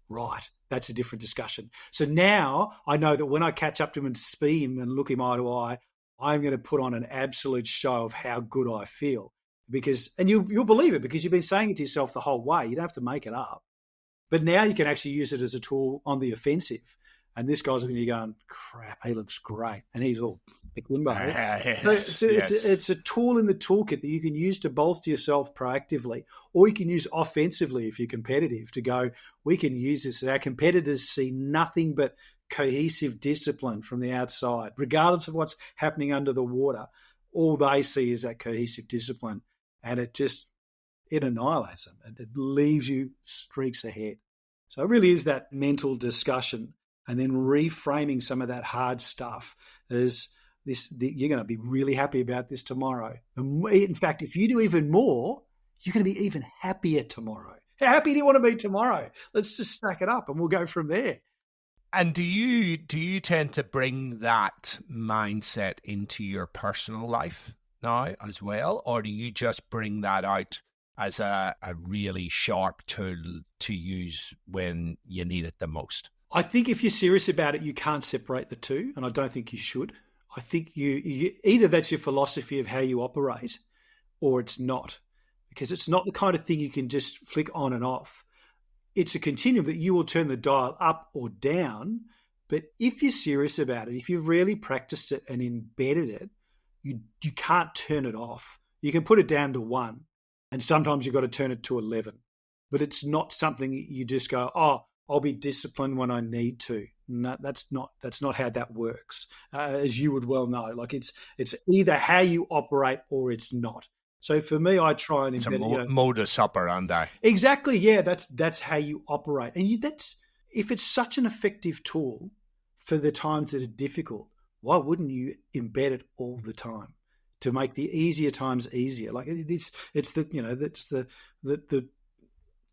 Speaker 1: Right. That's a different discussion. So now I know that when I catch up to him and see him and look him eye to eye, I'm going to put on an absolute show of how good I feel. And you'll believe it, because you've been saying it to yourself the whole way. You don't have to make it up. But now you can actually use it as a tool on the offensive. And this guy's looking at you going, crap, he looks great. And he's all limbo. It's a tool in the toolkit that you can use to bolster yourself proactively, or you can use offensively if you're competitive, to go, we can use this. Our competitors see nothing but cohesive discipline from the outside. Regardless of what's happening under the water, all they see is that cohesive discipline. And it annihilates them. And it leaves you streaks ahead. So it really is that mental discussion. And then reframing some of that hard stuff as you're going to be really happy about this tomorrow. And in fact, if you do even more, you're going to be even happier tomorrow. How happy do you want to be tomorrow? Let's just stack it up and we'll go from there.
Speaker 2: And do you tend to bring that mindset into your personal life now as well? Or do you just bring that out as a really sharp tool to use when you need it the most?
Speaker 1: I think if you're serious about it, you can't separate the two, and I don't think you should. I think you either that's your philosophy of how you operate, or it's not, because it's not the kind of thing you can just flick on and off. It's a continuum that you will turn the dial up or down, but if you're serious about it, if you've really practiced it and embedded it, you can't turn it off. You can put it down to 1, and sometimes you've got to turn it to 11, but it's not something you just go, oh, I'll be disciplined when I need to. No, that's not how that works, as you would well know. Like it's either how you operate or it's not. So for me, I try and embed
Speaker 2: modus operandi.
Speaker 1: Exactly, yeah. That's how you operate, and if it's such an effective tool for the times that are difficult, why wouldn't you embed it all the time to make the easier times easier? Like it's the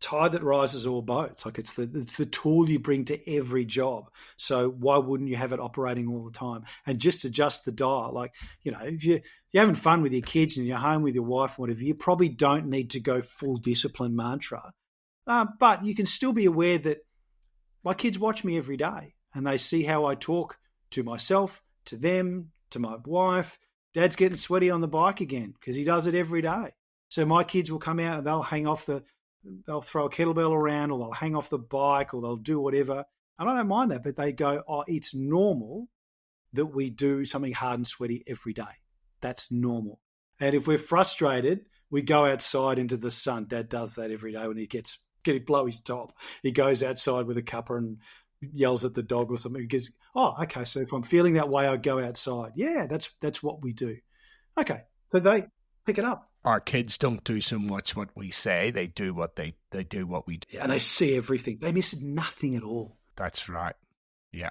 Speaker 1: tide that rises all boats. Like it's the tool you bring to every job. So why wouldn't you have it operating all the time and just adjust the dial? Like, if you're having fun with your kids and you're home with your wife, whatever, you probably don't need to go full discipline mantra. But you can still be aware that my kids watch me every day and they see how I talk to myself, to them, to my wife. Dad's getting sweaty on the bike again because he does it every day. So my kids will come out and they'll throw a kettlebell around, or they'll hang off the bike, or they'll do whatever. And I don't mind that, but they go, oh, it's normal that we do something hard and sweaty every day. That's normal. And if we're frustrated, We go outside into the sun. Dad does that every day when he gets blow his top. He goes outside with a cuppa and yells at the dog or something. He goes, oh, okay, so if I'm feeling that way, I go outside. Yeah, that's what we do. Okay, so they pick it up.
Speaker 2: Our kids don't do so much what we say. They do what they do what we do.
Speaker 1: Yeah, and they see everything. They miss nothing at all.
Speaker 2: That's right. Yeah.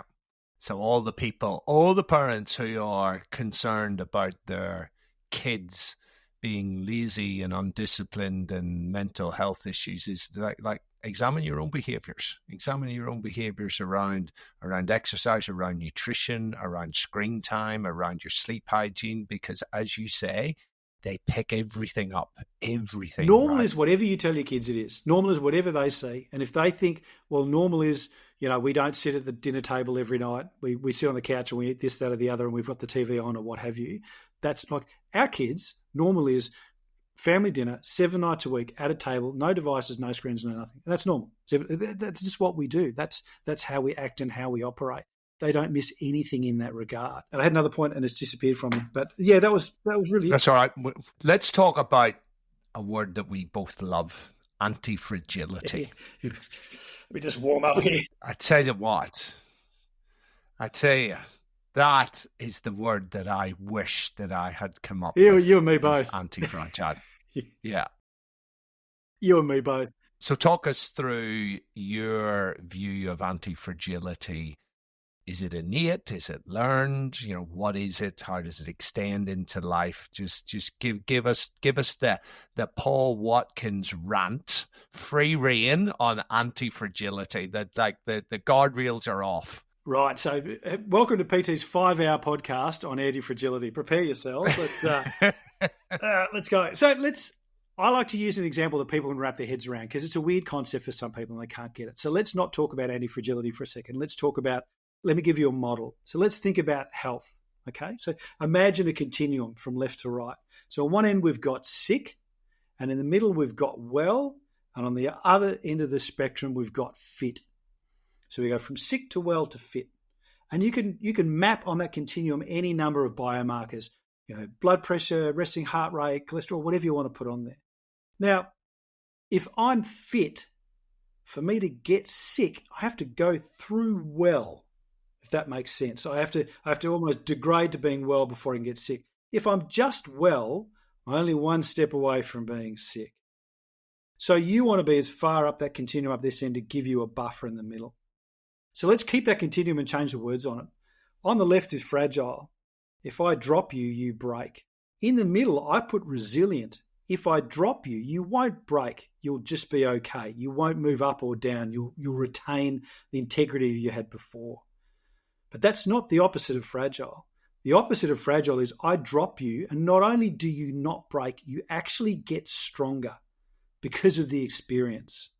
Speaker 2: So all the parents who are concerned about their kids being lazy and undisciplined and mental health issues is like examine your own behaviors. Examine your own behaviors around exercise, around nutrition, around screen time, around your sleep hygiene, because as you say, they pick everything up. Everything.
Speaker 1: Normal is whatever you tell your kids it is. Normal is whatever they see. And if they think, well, normal is, we don't sit at the dinner table every night. We sit on the couch and we eat this, that, or the other, and we've got the TV on or what have you. That's like our kids. Normal is family dinner, 7 nights a week at a table, no devices, no screens, no nothing. And that's normal. So that's just what we do. That's how we act and how we operate. They don't miss anything in that regard. And I had another point and it's disappeared from me. But yeah, that was really...
Speaker 2: That's all right. Let's talk about a word that we both love, anti-fragility.
Speaker 1: Let me just warm up here.
Speaker 2: I tell you what. That is the word that I wish that I had come up with.
Speaker 1: You and me both.
Speaker 2: Anti-fragility. Yeah.
Speaker 1: You and me both.
Speaker 2: So talk us through your view of anti-fragility. Is it innate? Is it learned? What is it? How does it extend into life? Just give us the Paul Watkins rant, free rein on anti-fragility. That like the guardrails are off.
Speaker 1: Right. So welcome to PT's 5-hour podcast on anti-fragility. Prepare yourselves. Let's go. So I like to use an example that people can wrap their heads around because it's a weird concept for some people and they can't get it. So let's not talk about anti-fragility for a second. Let me give you a model. So let's think about health. Okay. So imagine a continuum from left to right. So on one end, we've got sick, and in the middle, we've got well, and on the other end of the spectrum, we've got fit. So we go from sick to well to fit. And you can map on that continuum any number of biomarkers, blood pressure, resting heart rate, cholesterol, whatever you want to put on there. Now, if I'm fit, for me to get sick, I have to go through well, if that makes sense. So I have to almost degrade to being well before I can get sick. If I'm just well, I'm only one step away from being sick. So you want to be as far up that continuum up this end to give you a buffer in the middle. So let's keep that continuum and change the words on it. On the left is fragile. If I drop you, you break. In the middle, I put resilient. If I drop you, you won't break. You'll just be okay. You won't move up or down. You'll retain the integrity you had before. But that's not the opposite of fragile. The opposite of fragile is I drop you, and not only do you not break, you actually get stronger because of the experience.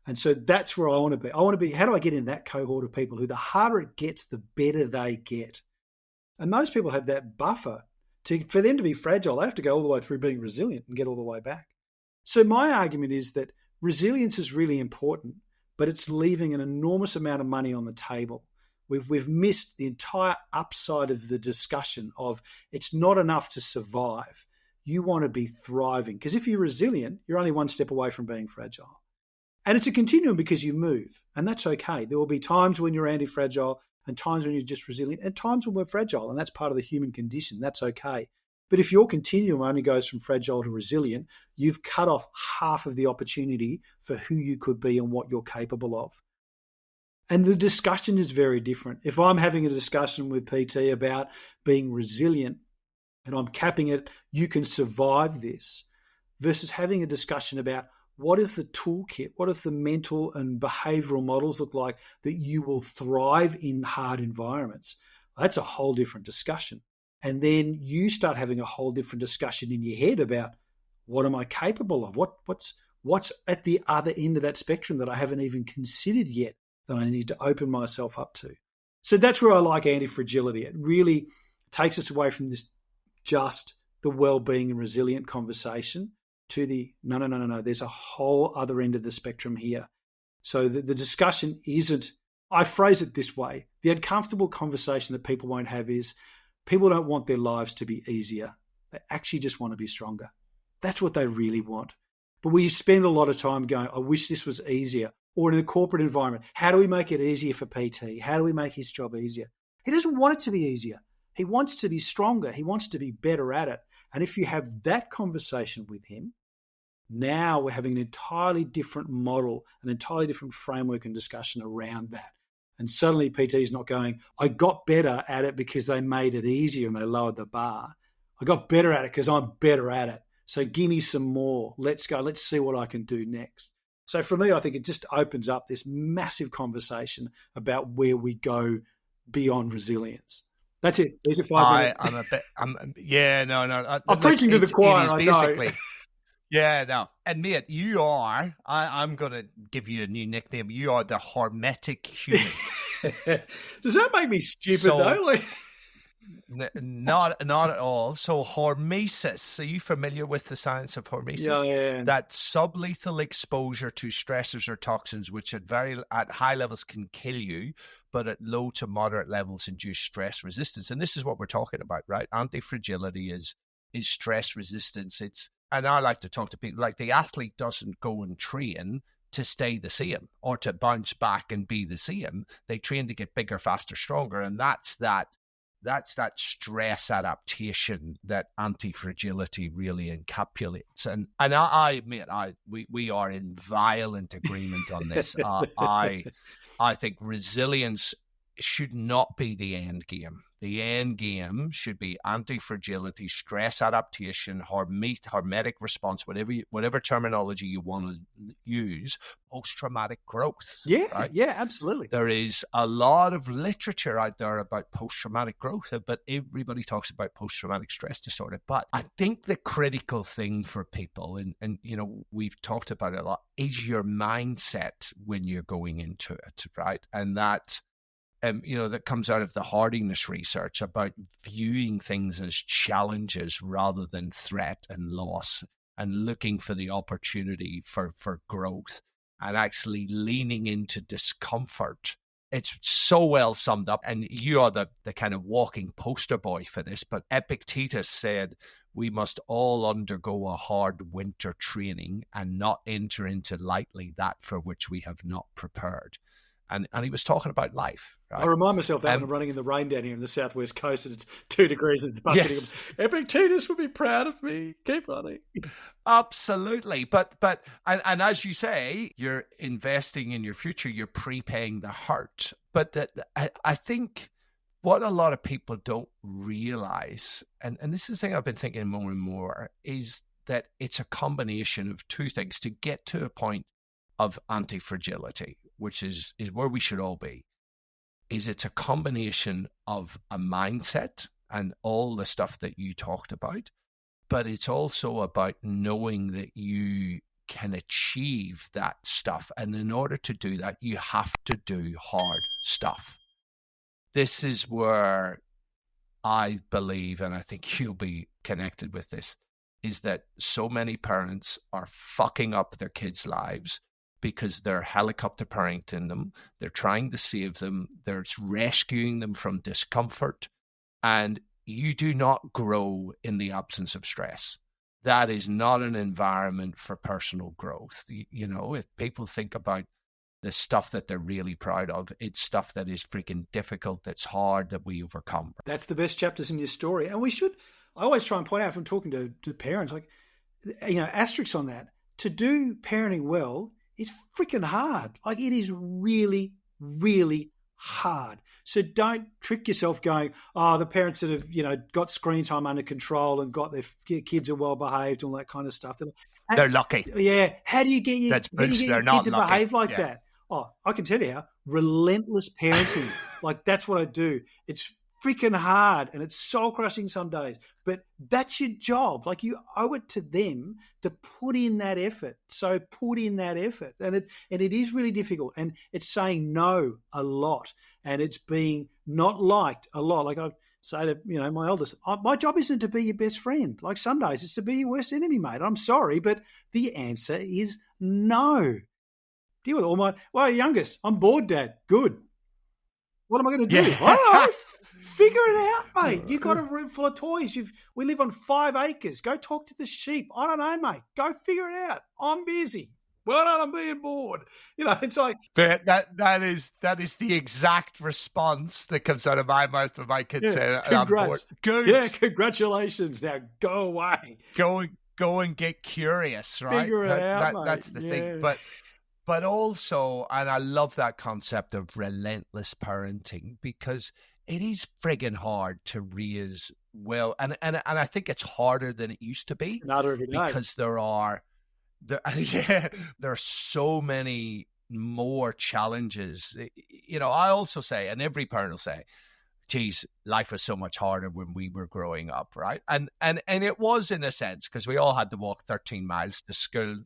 Speaker 1: And so that's where I want to be. How do I get in that cohort of people who the harder it gets, the better they get? And most people have that buffer. For them to be fragile, they have to go all the way through being resilient and get all the way back. So my argument is that resilience is really important, but it's leaving an enormous amount of money on the table. We've missed the entire upside of the discussion of it's not enough to survive. You want to be thriving. Because if you're resilient, you're only one step away from being fragile. And it's a continuum because you move, and that's okay. There will be times when you're anti-fragile and times when you're just resilient and times when we're fragile, and that's part of the human condition. That's okay. But if your continuum only goes from fragile to resilient, you've cut off half of the opportunity for who you could be and what you're capable of. And the discussion is very different. If I'm having a discussion with PT about being resilient and I'm capping it, you can survive this, versus having a discussion about what is the toolkit, what does the mental and behavioral models look like that you will thrive in hard environments. That's a whole different discussion. And then you start having a whole different discussion in your head about what am I capable of? What's at the other end of that spectrum that I haven't even considered yet that I need to open myself up to. So that's where I like anti-fragility. It really takes us away from this just the well-being and resilient conversation to the no. There's a whole other end of the spectrum here. So the discussion isn't, I phrase it this way, the uncomfortable conversation that people won't have is people don't want their lives to be easier. They actually just want to be stronger. That's what they really want. But we spend a lot of time going, I wish this was easier. Or in a corporate environment, how do we make it easier for PT? How do we make his job easier? He doesn't want it to be easier. He wants to be stronger. He wants to be better at it. And if you have that conversation with him, now we're having an entirely different model, an entirely different framework and discussion around that. And suddenly PT is not going, I got better at it because they made it easier and they lowered the bar. I got better at it because I'm better at it. So give me some more. Let's go. Let's see what I can do next. So for me, I think it just opens up this massive conversation about where we go beyond resilience. That's it. There's your 5 minutes.
Speaker 2: I'm
Speaker 1: preaching to the choir, I know.
Speaker 2: Yeah, no. And mate, you are, I'm going to give you a new nickname. You are the hermetic human.
Speaker 1: Does that make me stupid though? Like...
Speaker 2: Not at all. So hormesis, are you familiar with the science of hormesis?
Speaker 1: Yeah.
Speaker 2: That sublethal exposure to stressors or toxins, which at high levels can kill you, but at low to moderate levels induce stress resistance. And this is what we're talking about, right? Anti-fragility is stress resistance. And I like to talk to people like the athlete doesn't go and train to stay the same or to bounce back and be the same. They train to get bigger, faster, stronger. And that's that stress adaptation that anti-fragility really encapsulates. And I admit, we are in violent agreement on this. I think resilience should not be the end game. The end game should be anti-fragility, stress adaptation, hermetic response, whatever terminology you want to use, post-traumatic growth.
Speaker 1: Yeah,
Speaker 2: right?
Speaker 1: Yeah, absolutely.
Speaker 2: There is a lot of literature out there about post-traumatic growth, but everybody talks about post-traumatic stress disorder. But I think the critical thing for people, and we've talked about it a lot, is your mindset when you're going into it, right? And that that comes out of the hardiness research about viewing things as challenges rather than threat and loss, and looking for the opportunity for growth and actually leaning into discomfort. It's so well summed up, and you are the kind of walking poster boy for this, but Epictetus said, we must all undergo a hard winter training and not enter into lightly that for which we have not prepared. And he was talking about life. Right?
Speaker 1: I remind myself that when I'm running in the rain down here in the southwest coast and it's 2 degrees and it's bucketing. Yes. Epictetus would be proud of me. Keep running.
Speaker 2: Absolutely. But as you say, you're investing in your future. You're prepaying the hurt. But I think what a lot of people don't realize, and this is the thing I've been thinking more and more, is that it's a combination of two things to get to a point of anti-fragility, which is where we should all be. It's a combination of a mindset and all the stuff that you talked about, but it's also about knowing that you can achieve that stuff. And in order to do that, you have to do hard stuff. This is where I believe, and I think you'll be connected with this, is that so many parents are fucking up their kids' lives because they're helicopter parenting them, they're trying to save them, they're rescuing them from discomfort, and you do not grow in the absence of stress. That is not an environment for personal growth. If people think about the stuff that they're really proud of, it's stuff that is freaking difficult, that's hard, that we overcome.
Speaker 1: That's the best chapters in your story. And I always try and point out from talking to parents, like, asterisks on that, to do parenting well, it's freaking hard. Like, it is really, really hard. So don't trick yourself going, the parents that have, got screen time under control and got their kids are well behaved, all that kind of stuff.
Speaker 2: They're lucky.
Speaker 1: Yeah. How do you get your kid to behave like that? Oh, I can tell you how. Relentless parenting. Like, that's what I do. It's freaking hard and it's soul crushing some days, but that's your job. Like, you owe it to them to put in that effort. So put in that effort, and it is really difficult, and it's saying no a lot, and it's being not liked a lot. Like I say to my eldest, my job isn't to be your best friend. Like, some days it's to be your worst enemy, mate. I'm sorry, but the answer is no. Deal with all youngest. I'm bored, Dad. Good. What am I going to do?
Speaker 2: Yeah.
Speaker 1: All right. Figure it out, mate. You got a room full of toys. We live on 5 acres. Go talk to the sheep. I don't know, mate. Go figure it out. I'm busy. Well done, I'm being bored. It's like
Speaker 2: that is the exact response that comes out of my mouth when my kids say, "I'm bored." Good.
Speaker 1: Yeah, congratulations. Now go away.
Speaker 2: Go and get curious, right?
Speaker 1: Figure it out, mate.
Speaker 2: That's the thing. But also, and I love that concept of relentless parenting, because it is friggin' hard to raise well, and I think it's harder than it used to be, because there are so many more challenges. I also say, and every parent will say, geez, life was so much harder when we were growing up, right? And it was, in a sense, because we all had to walk 13 miles to school,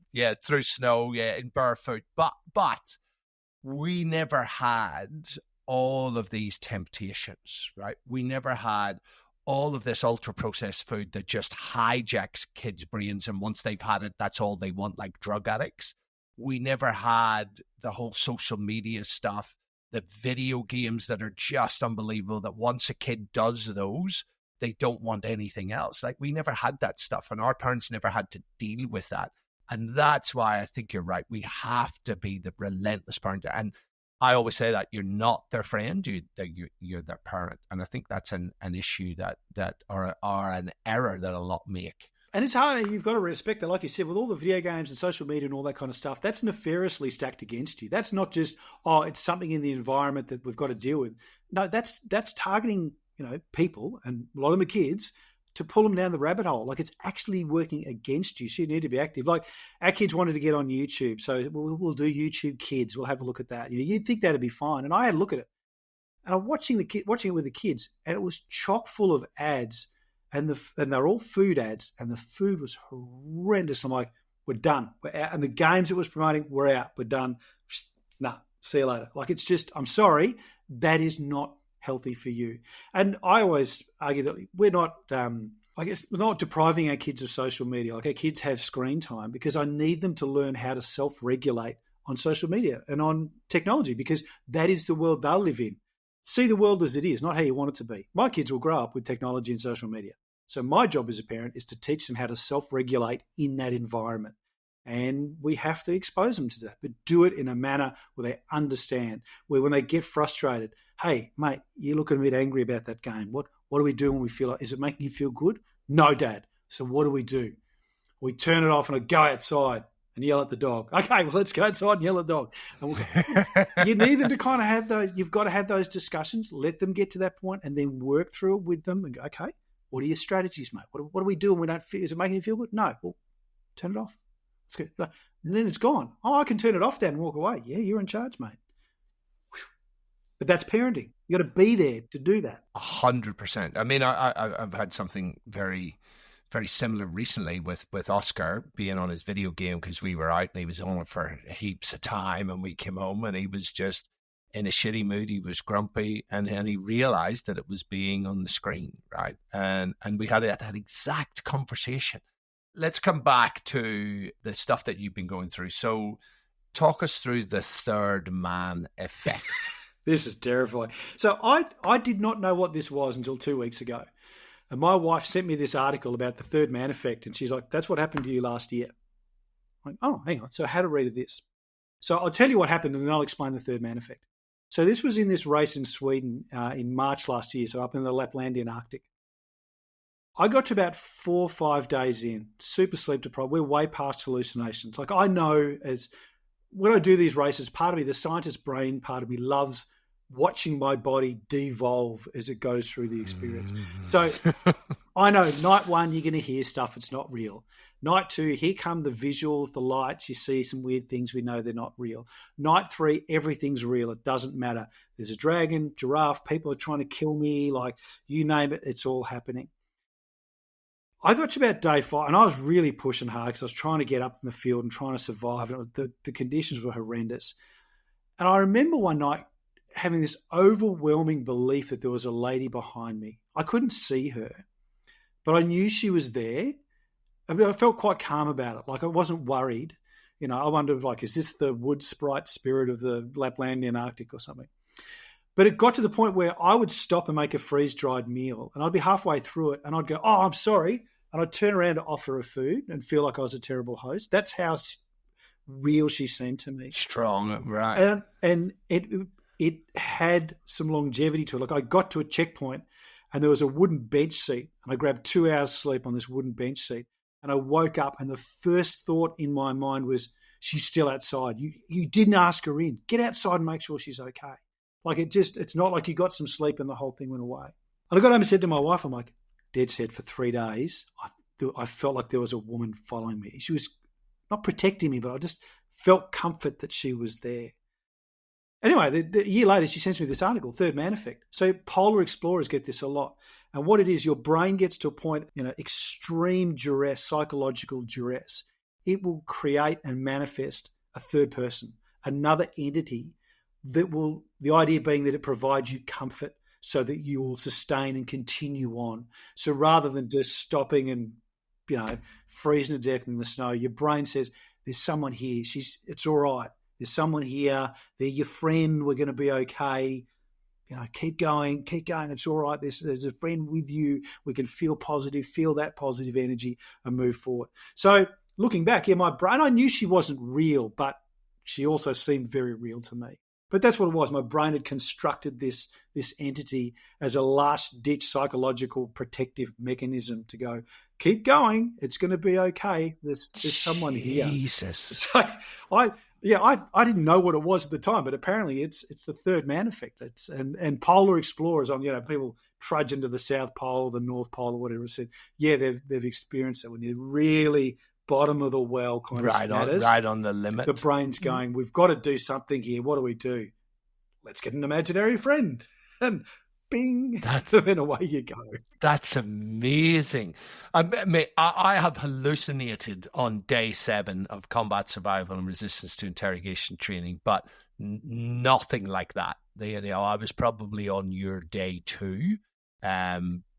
Speaker 2: through snow, in barefoot. But we never had all of these temptations, right? We never had all of this ultra-processed food that just hijacks kids' brains, and once they've had it, that's all they want, like drug addicts. We never had the whole social media stuff, the video games that are just unbelievable, that once a kid does those, they don't want anything else. Like, we never had that stuff, and our parents never had to deal with that. And that's why I think you're right. We have to be the relentless parent. And I always say that you're not their friend, you're their parent. And I think that's an issue that are an error that a lot make.
Speaker 1: And it's hard. You've got to respect that. Like you said, with all the video games and social media and all that kind of stuff, that's nefariously stacked against you. That's not just, it's something in the environment that we've got to deal with. No, that's targeting, people, and a lot of them are kids, to pull them down the rabbit hole. Like, it's actually working against you. So you need to be active. Like, our kids wanted to get on YouTube. So we'll do YouTube Kids. We'll have a look at that. You'd think that'd be fine. And I had a look at it. And I'm watching it with the kids, and it was chock full of ads. And they're all food ads, and the food was horrendous. I'm like, we're done. We're out. And the games it was promoting, we're out. We're done. Nah, see you later. Like, it's just, I'm sorry, that is not healthy for you. And I always argue that we're not, we're not depriving our kids of social media. Like, our kids have screen time because I need them to learn how to self-regulate on social media and on technology, because that is the world they'll live in. See the world as it is, not how you want it to be. My kids will grow up with technology and social media. So my job as a parent is to teach them how to self-regulate in that environment. And we have to expose them to that, but do it in a manner where they understand, where when they get frustrated, hey, mate, you're looking a bit angry about that game. What do we do when we feel like, is it making you feel good? No, Dad. So what do? We turn it off and I go outside and yell at the dog. Okay, well, let's go outside and yell at the dog. You need them to kind of have those, you've got to have those discussions, let them get to that point, and then work through it with them and go, okay, what are your strategies, mate? What do we do when we don't feel, is it making you feel good? No. Well, turn it off. It's good. And then it's gone. Oh, I can turn it off, Dad, and walk away. Yeah, you're in charge, mate. But that's parenting. You got to be there to do that.
Speaker 2: 100%. I mean, I've had something very, very similar recently with Oscar being on his video game, because we were out and he was on it for heaps of time, and we came home and he was just in a shitty mood. He was grumpy, and he realized that it was being on the screen, right? And we had that exact conversation. Let's come back to the stuff that you've been going through. So talk us through the third man effect.
Speaker 1: This is terrifying. So I did not know what this was until 2 weeks ago. And my wife sent me this article about the third man effect. And she's like, that's what happened to you last year. I'm like, oh, hang on. So I had a read of this. So I'll tell you what happened, and then I'll explain the third man effect. So this was in this race in Sweden in March last year, so up in the Laplandian Arctic. I got to about 4 or 5 days in, super sleep deprived. We're way past hallucinations. Like, I know when I do these races, part of me, the scientist brain part of me, loves watching my body devolve as it goes through the experience. So I know night 1, you're going to hear stuff that's not real. Night 2, here come the visuals, the lights. You see some weird things. We know they're not real. Night 3, everything's real. It doesn't matter. There's a dragon, giraffe, people are trying to kill me. Like, you name it, it's all happening. I got to about day 5, and I was really pushing hard because I was trying to get up in the field and trying to survive. And the conditions were horrendous. And I remember one night having this overwhelming belief that there was a lady behind me. I couldn't see her, but I knew she was there. I mean, I felt quite calm about it. Like, I wasn't worried. I wondered, like, is this the wood sprite spirit of the Laplandian Arctic or something? But it got to the point where I would stop and make a freeze-dried meal, and I'd be halfway through it, and I'd go, "Oh, I'm sorry," and I'd turn around to offer her food and feel like I was a terrible host. That's how real she seemed to me.
Speaker 2: Strong, right?
Speaker 1: And it had some longevity to it. Like I got to a checkpoint, and there was a wooden bench seat, and I grabbed 2 hours sleep on this wooden bench seat, and I woke up, and the first thought in my mind was, "She's still outside. You didn't ask her in. Get outside and make sure she's okay." Like it's not like you got some sleep and the whole thing went away. And I got home and said to my wife, I'm like, dead set for 3 days. I felt like there was a woman following me. She was not protecting me, but I just felt comfort that she was there. Anyway, a year later, she sends me this article, Third Man Effect. So polar explorers get this a lot. And what it is, your brain gets to a point, extreme duress, psychological duress. It will create and manifest a third person, another entity the idea being that it provides you comfort so that you will sustain and continue on. So rather than just stopping and, freezing to death in the snow, your brain says, there's someone here. It's all right. There's someone here. They're your friend. We're going to be okay. Keep going. It's all right. There's a friend with you. We can feel positive, feel that positive energy and move forward. So looking back, my brain, I knew she wasn't real, but she also seemed very real to me. But that's what it was. My brain had constructed this entity as a last-ditch psychological protective mechanism to go, keep going. It's going to be okay. There's someone here.
Speaker 2: Jesus.
Speaker 1: So I didn't know what it was at the time, but apparently it's the third man effect. And polar explorers on people trudge into the South Pole, the North Pole, or whatever. Said they've experienced that when you're really bottom of the well kind of status.
Speaker 2: Right on the limit.
Speaker 1: The brain's going, we've got to do something here. What do we do? Let's get an imaginary friend. And bing, then away you go.
Speaker 2: That's amazing. I have hallucinated on day 7 of combat survival and resistance to interrogation training, but nothing like that. I was probably on your day 2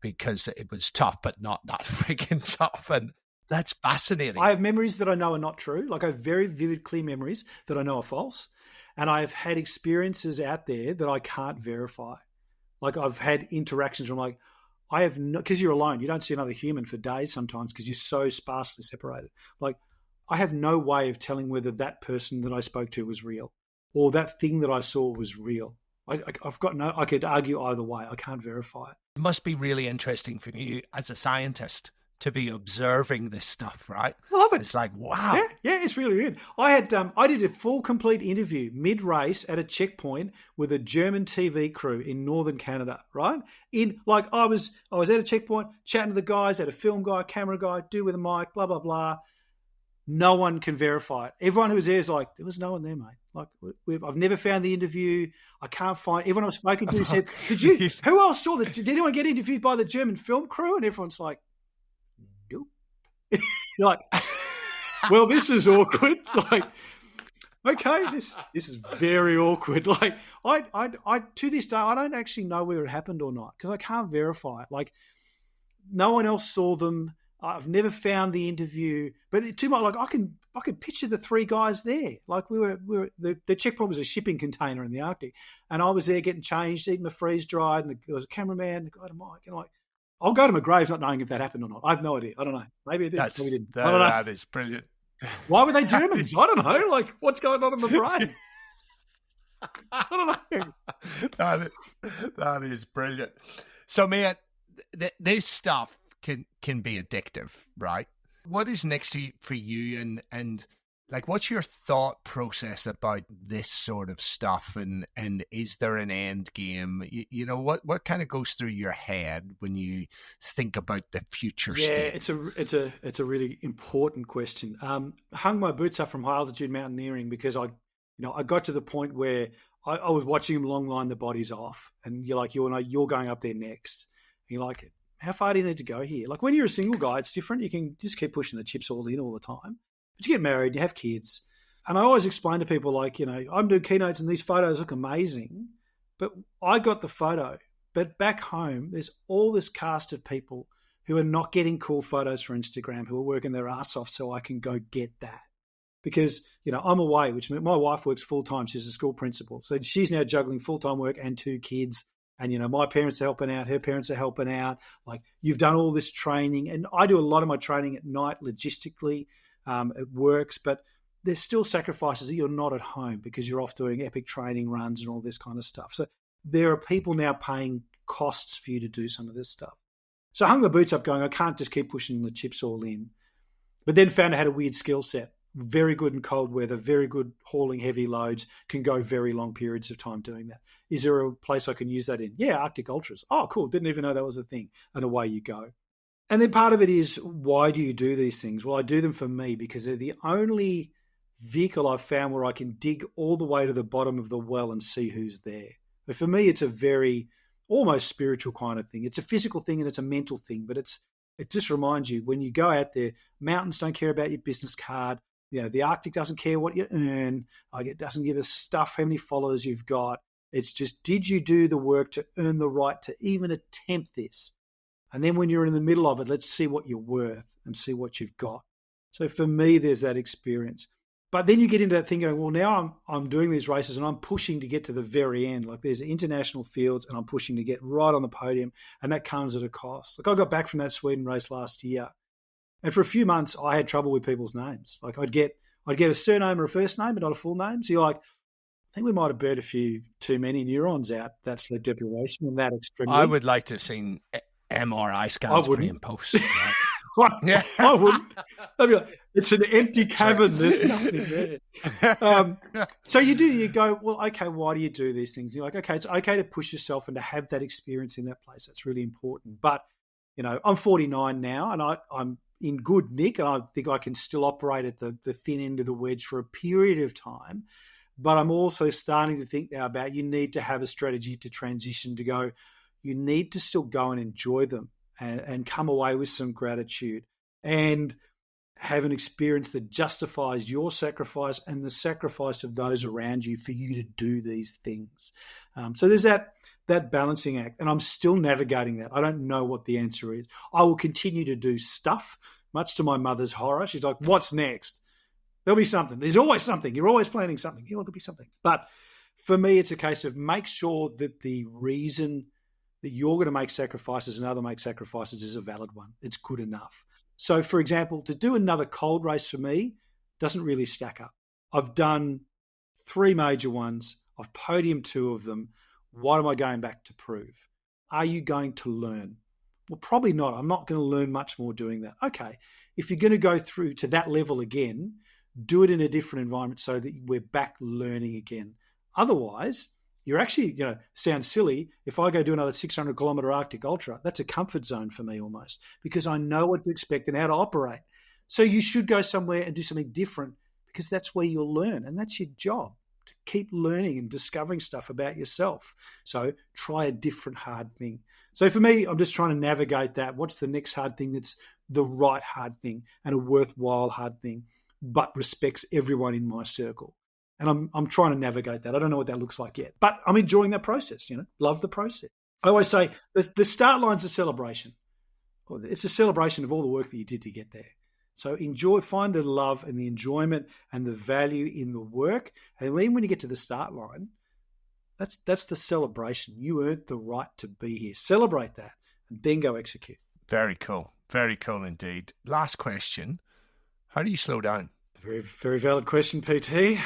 Speaker 2: because it was tough, but not that freaking tough. And that's fascinating.
Speaker 1: I have memories that I know are not true. Like I have very vivid, clear memories that I know are false. And I've had experiences out there that I can't verify. Like I've had interactions where I'm like, I have no, because you're alone. You don't see another human for days sometimes because you're so sparsely separated. Like I have no way of telling whether that person that I spoke to was real or that thing that I saw was real. I could argue either way. I can't verify it.
Speaker 2: It must be really interesting for you as a scientist to be observing this stuff, right?
Speaker 1: I love it.
Speaker 2: It's like, wow.
Speaker 1: Yeah, it's really weird. I did a full complete interview mid-race at a checkpoint with a German TV crew in northern Canada, right? I was at a checkpoint chatting to the guys, had a film guy, camera guy, dude with a mic, blah, blah, blah. No one can verify it. Everyone who was there is like, there was no one there, mate. Like, I've never found the interview. I can't find. Everyone I've spoken to said, who else saw that? Did anyone get interviewed by the German film crew? And everyone's like, you're like, well, this is awkward. Like, okay, this is very awkward. Like, I to this day, I don't actually know whether it happened or not because I can't verify it. Like, no one else saw them. I've never found the interview, but too much. Like, I can picture the 3 guys there. Like, the checkpoint was a shipping container in the Arctic, and I was there getting changed, eating my freeze dried, and there was a cameraman, the guy to mic, and like. I'll go to my grave not knowing if that happened or not. I have no idea. I don't know. Maybe it did. Maybe it didn't. I don't know.
Speaker 2: That is brilliant.
Speaker 1: Why were they Germans? I don't know. Like, what's going on in my brain? I don't know.
Speaker 2: That is brilliant. So, man, this stuff can be addictive, right? What is next for you and like, what's your thought process about this sort of stuff? And is there an end game? What kind of goes through your head when you think about the future state?
Speaker 1: It's a really important question. Hung my boots up from high altitude mountaineering because I got to the point where I was watching them long line the bodies off, and you're like, you're going up there next. And you're like, how far do you need to go here? Like when you're a single guy, it's different. You can just keep pushing the chips all in all the time. But you get married, you have kids. And I always explain to people, like, I'm doing keynotes and these photos look amazing, but I got the photo. But back home, there's all this cast of people who are not getting cool photos for Instagram, who are working their ass off so I can go get that. because, I'm away, which means my wife works full-time. She's a school principal. So she's now juggling full-time work and 2 kids. And, my parents are helping out. Her parents are helping out. Like, you've done all this training. And I do a lot of my training at night logistically. It works. But there's still sacrifices that you're not at home because you're off doing epic training runs and all this kind of stuff. So there are people now paying costs for you to do some of this stuff. So I hung the boots up going, I can't just keep pushing the chips all in. But then found I had a weird skill set. Very good in cold weather, very good hauling heavy loads, can go very long periods of time doing that. Is there a place I can use that in? Yeah, Arctic Ultras. Oh, cool. Didn't even know that was a thing. And away you go. And then part of it is, why do you do these things? Well, I do them for me because they're the only vehicle I've found where I can dig all the way to the bottom of the well and see who's there. But for me, it's a very almost spiritual kind of thing. It's a physical thing and it's a mental thing, but it just reminds you when you go out there, mountains don't care about your business card. The Arctic doesn't care what you earn. It doesn't give a stuff how many followers you've got. It's just, did you do the work to earn the right to even attempt this? And then when you're in the middle of it, let's see what you're worth and see what you've got. So for me, there's that experience. But then you get into that thing going, well, now I'm doing these races and I'm pushing to get to the very end. Like there's international fields and I'm pushing to get right on the podium, and that comes at a cost. Like I got back from that Sweden race last year, and for a few months I had trouble with people's names. Like I'd get a surname or a first name, but not a full name. So you're like, I think we might have burnt a few too many neurons out, that sleep deprivation and that extremity.
Speaker 2: I would like to have seen MRI scans pre and post. Right?
Speaker 1: Yeah, I wouldn't. I'd be like, it's an empty cavern. There's nothing there. So you go, well, okay, why do you do these things? You're like, okay, it's okay to push yourself and to have that experience in that place. That's really important. But, I'm 49 now and I'm in good nick, and I think I can still operate at the thin end of the wedge for a period of time. But I'm also starting to think now about you need to have a strategy to transition to go, you need to still go and enjoy them. And come away with some gratitude and have an experience that justifies your sacrifice and the sacrifice of those around you for you to do these things. So there's that balancing act, and I'm still navigating that. I don't know what the answer is. I will continue to do stuff, much to my mother's horror. She's like, what's next? There'll be something. There's always something. You're always planning something. There'll be something. But for me, it's a case of make sure that the reason that you're going to make sacrifices and others make sacrifices is a valid one. It's good enough. So, for example, to do another cold race for me doesn't really stack up. I've done 3 major ones. I've podiumed 2 of them. What am I going back to prove? Are you going to learn? Well, probably not. I'm not going to learn much more doing that. Okay, if you're going to go through to that level again, do it in a different environment so that we're back learning again. Otherwise, you're actually, sounds silly. If I go do another 600-kilometre Arctic Ultra, that's a comfort zone for me almost, because I know what to expect and how to operate. So you should go somewhere and do something different, because that's where you'll learn, and that's your job, to keep learning and discovering stuff about yourself. So try a different hard thing. So for me, I'm just trying to navigate that. What's the next hard thing that's the right hard thing and a worthwhile hard thing, but respects everyone in my circle? And I'm trying to navigate that. I don't know what that looks like yet, but I'm enjoying that process, love the process. I always say the start line's a celebration. It's a celebration of all the work that you did to get there. So find the love and the enjoyment and the value in the work. And even when you get to the start line, that's the celebration. You earned the right to be here. Celebrate that and then go execute.
Speaker 2: Very cool. Very cool indeed. Last question. How do you slow down?
Speaker 1: Very, very valid question, PT.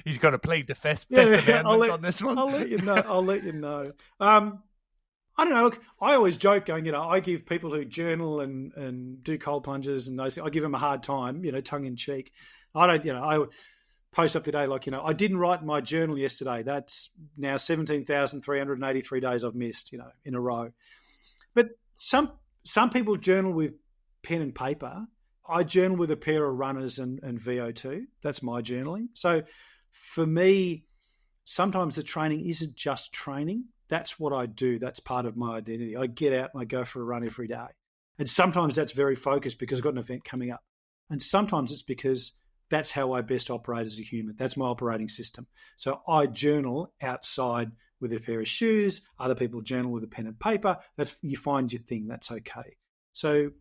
Speaker 2: He's going to plead the Fifth Amendment on this one.
Speaker 1: I'll let you know. I don't know. Look, I always joke going, I give people who journal and do cold plunges and those, I give them a hard time, tongue in cheek. I don't, I post up today like, I didn't write my journal yesterday. That's now 17,383 days I've missed, in a row. But some people journal with pen and paper. I journal with a pair of runners and VO2. That's my journaling. So for me, sometimes the training isn't just training. That's what I do. That's part of my identity. I get out and I go for a run every day. And sometimes that's very focused because I've got an event coming up. And sometimes it's because that's how I best operate as a human. That's my operating system. So I journal outside with a pair of shoes. Other people journal with a pen and paper. You find your thing. That's okay. So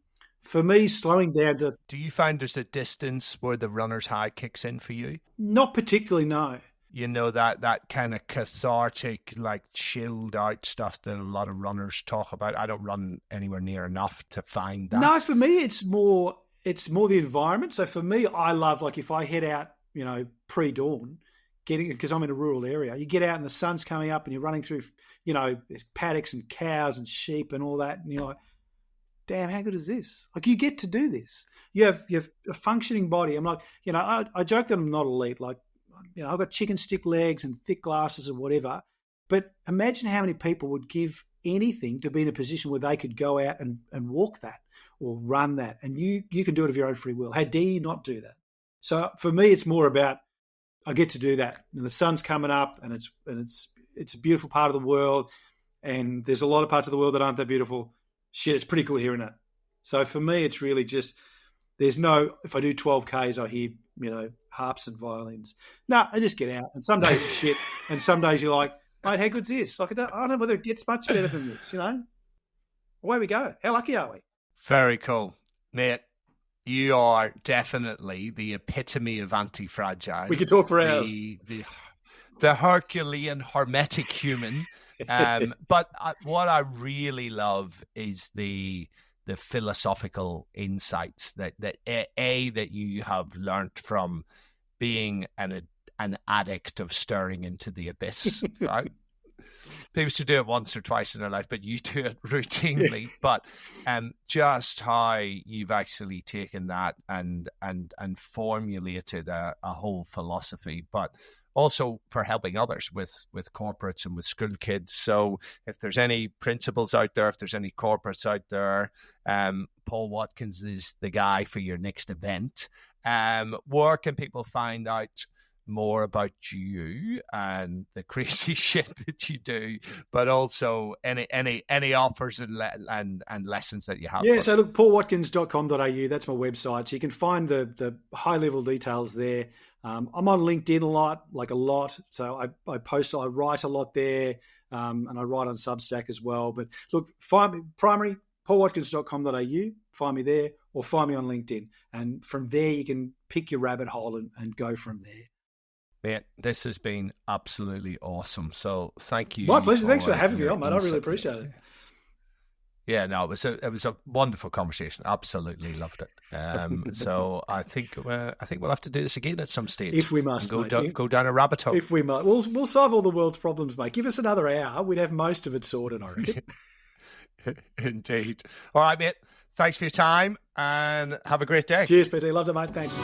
Speaker 1: For me, slowing down to
Speaker 2: Do you find there's a distance where the runner's high kicks in for you?
Speaker 1: not particularly, no.
Speaker 2: You know, that kind of cathartic, like chilled out stuff that a lot of runners talk about. I don't run anywhere near enough to find that.
Speaker 1: No, for me, it's more the environment. So for me, I love, like, if I head out, pre-dawn, because I'm in a rural area, you get out and the sun's coming up and you're running through, there's paddocks and cows and sheep and all that, and you're like, damn, how good is this? Like, you get to do this. You have a functioning body. I'm like, I joke that I'm not elite. Like, I've got chicken stick legs and thick glasses or whatever. But imagine how many people would give anything to be in a position where they could go out and walk that or run that. And you can do it of your own free will. How dare you not do that? So for me, it's more about, I get to do that. And the sun's coming up, and it's a beautiful part of the world. And there's a lot of parts of the world that aren't that beautiful. Shit, it's pretty cool hearing it. So for me, it's really just, if I do 12 Ks, I hear, harps and violins. No, I just get out. And some days it's shit. And some days you're like, mate, how good's this? Like, I don't know whether it gets much better than this, Away we go. How lucky are we?
Speaker 2: Very cool. Mate, you are definitely the epitome of anti-fragile.
Speaker 1: We could talk for hours.
Speaker 2: The Herculean hermetic human. But what I really love is the philosophical insights that you have learnt from being an addict of staring into the abyss, right? People should do it once or twice in their life, but you do it routinely. But just how you've actually taken that and formulated a whole philosophy, but also for helping others with corporates and with school kids. So if there's any principals out there, if there's any corporates out there, Paul Watkins is the guy for your next event. Where can people find out more about you and the crazy shit that you do, but also any offers and lessons that you have?
Speaker 1: Yeah, so look, paulwatkins.com.au, that's my website. So you can find the high level details there. I'm on LinkedIn a lot. So I post, I write a lot there, and I write on Substack as well. But look, find me primary, paulwatkins.com.au, find me there, or find me on LinkedIn. And from there, you can pick your rabbit hole and go from there.
Speaker 2: Mate, this has been absolutely awesome. So thank you.
Speaker 1: My pleasure. Thanks for having me on, mate. I really appreciate it.
Speaker 2: Yeah, no, it was a wonderful conversation. Absolutely loved it. So I think we'll have to do this again at some stage.
Speaker 1: If we must,
Speaker 2: go down a rabbit hole.
Speaker 1: If we must, we'll solve all the world's problems, mate. Give us another hour, we'd have most of it sorted, I reckon.
Speaker 2: Indeed. All right, mate. Thanks for your time and have a great day.
Speaker 1: Cheers, Peter. Loved it, mate. Thanks.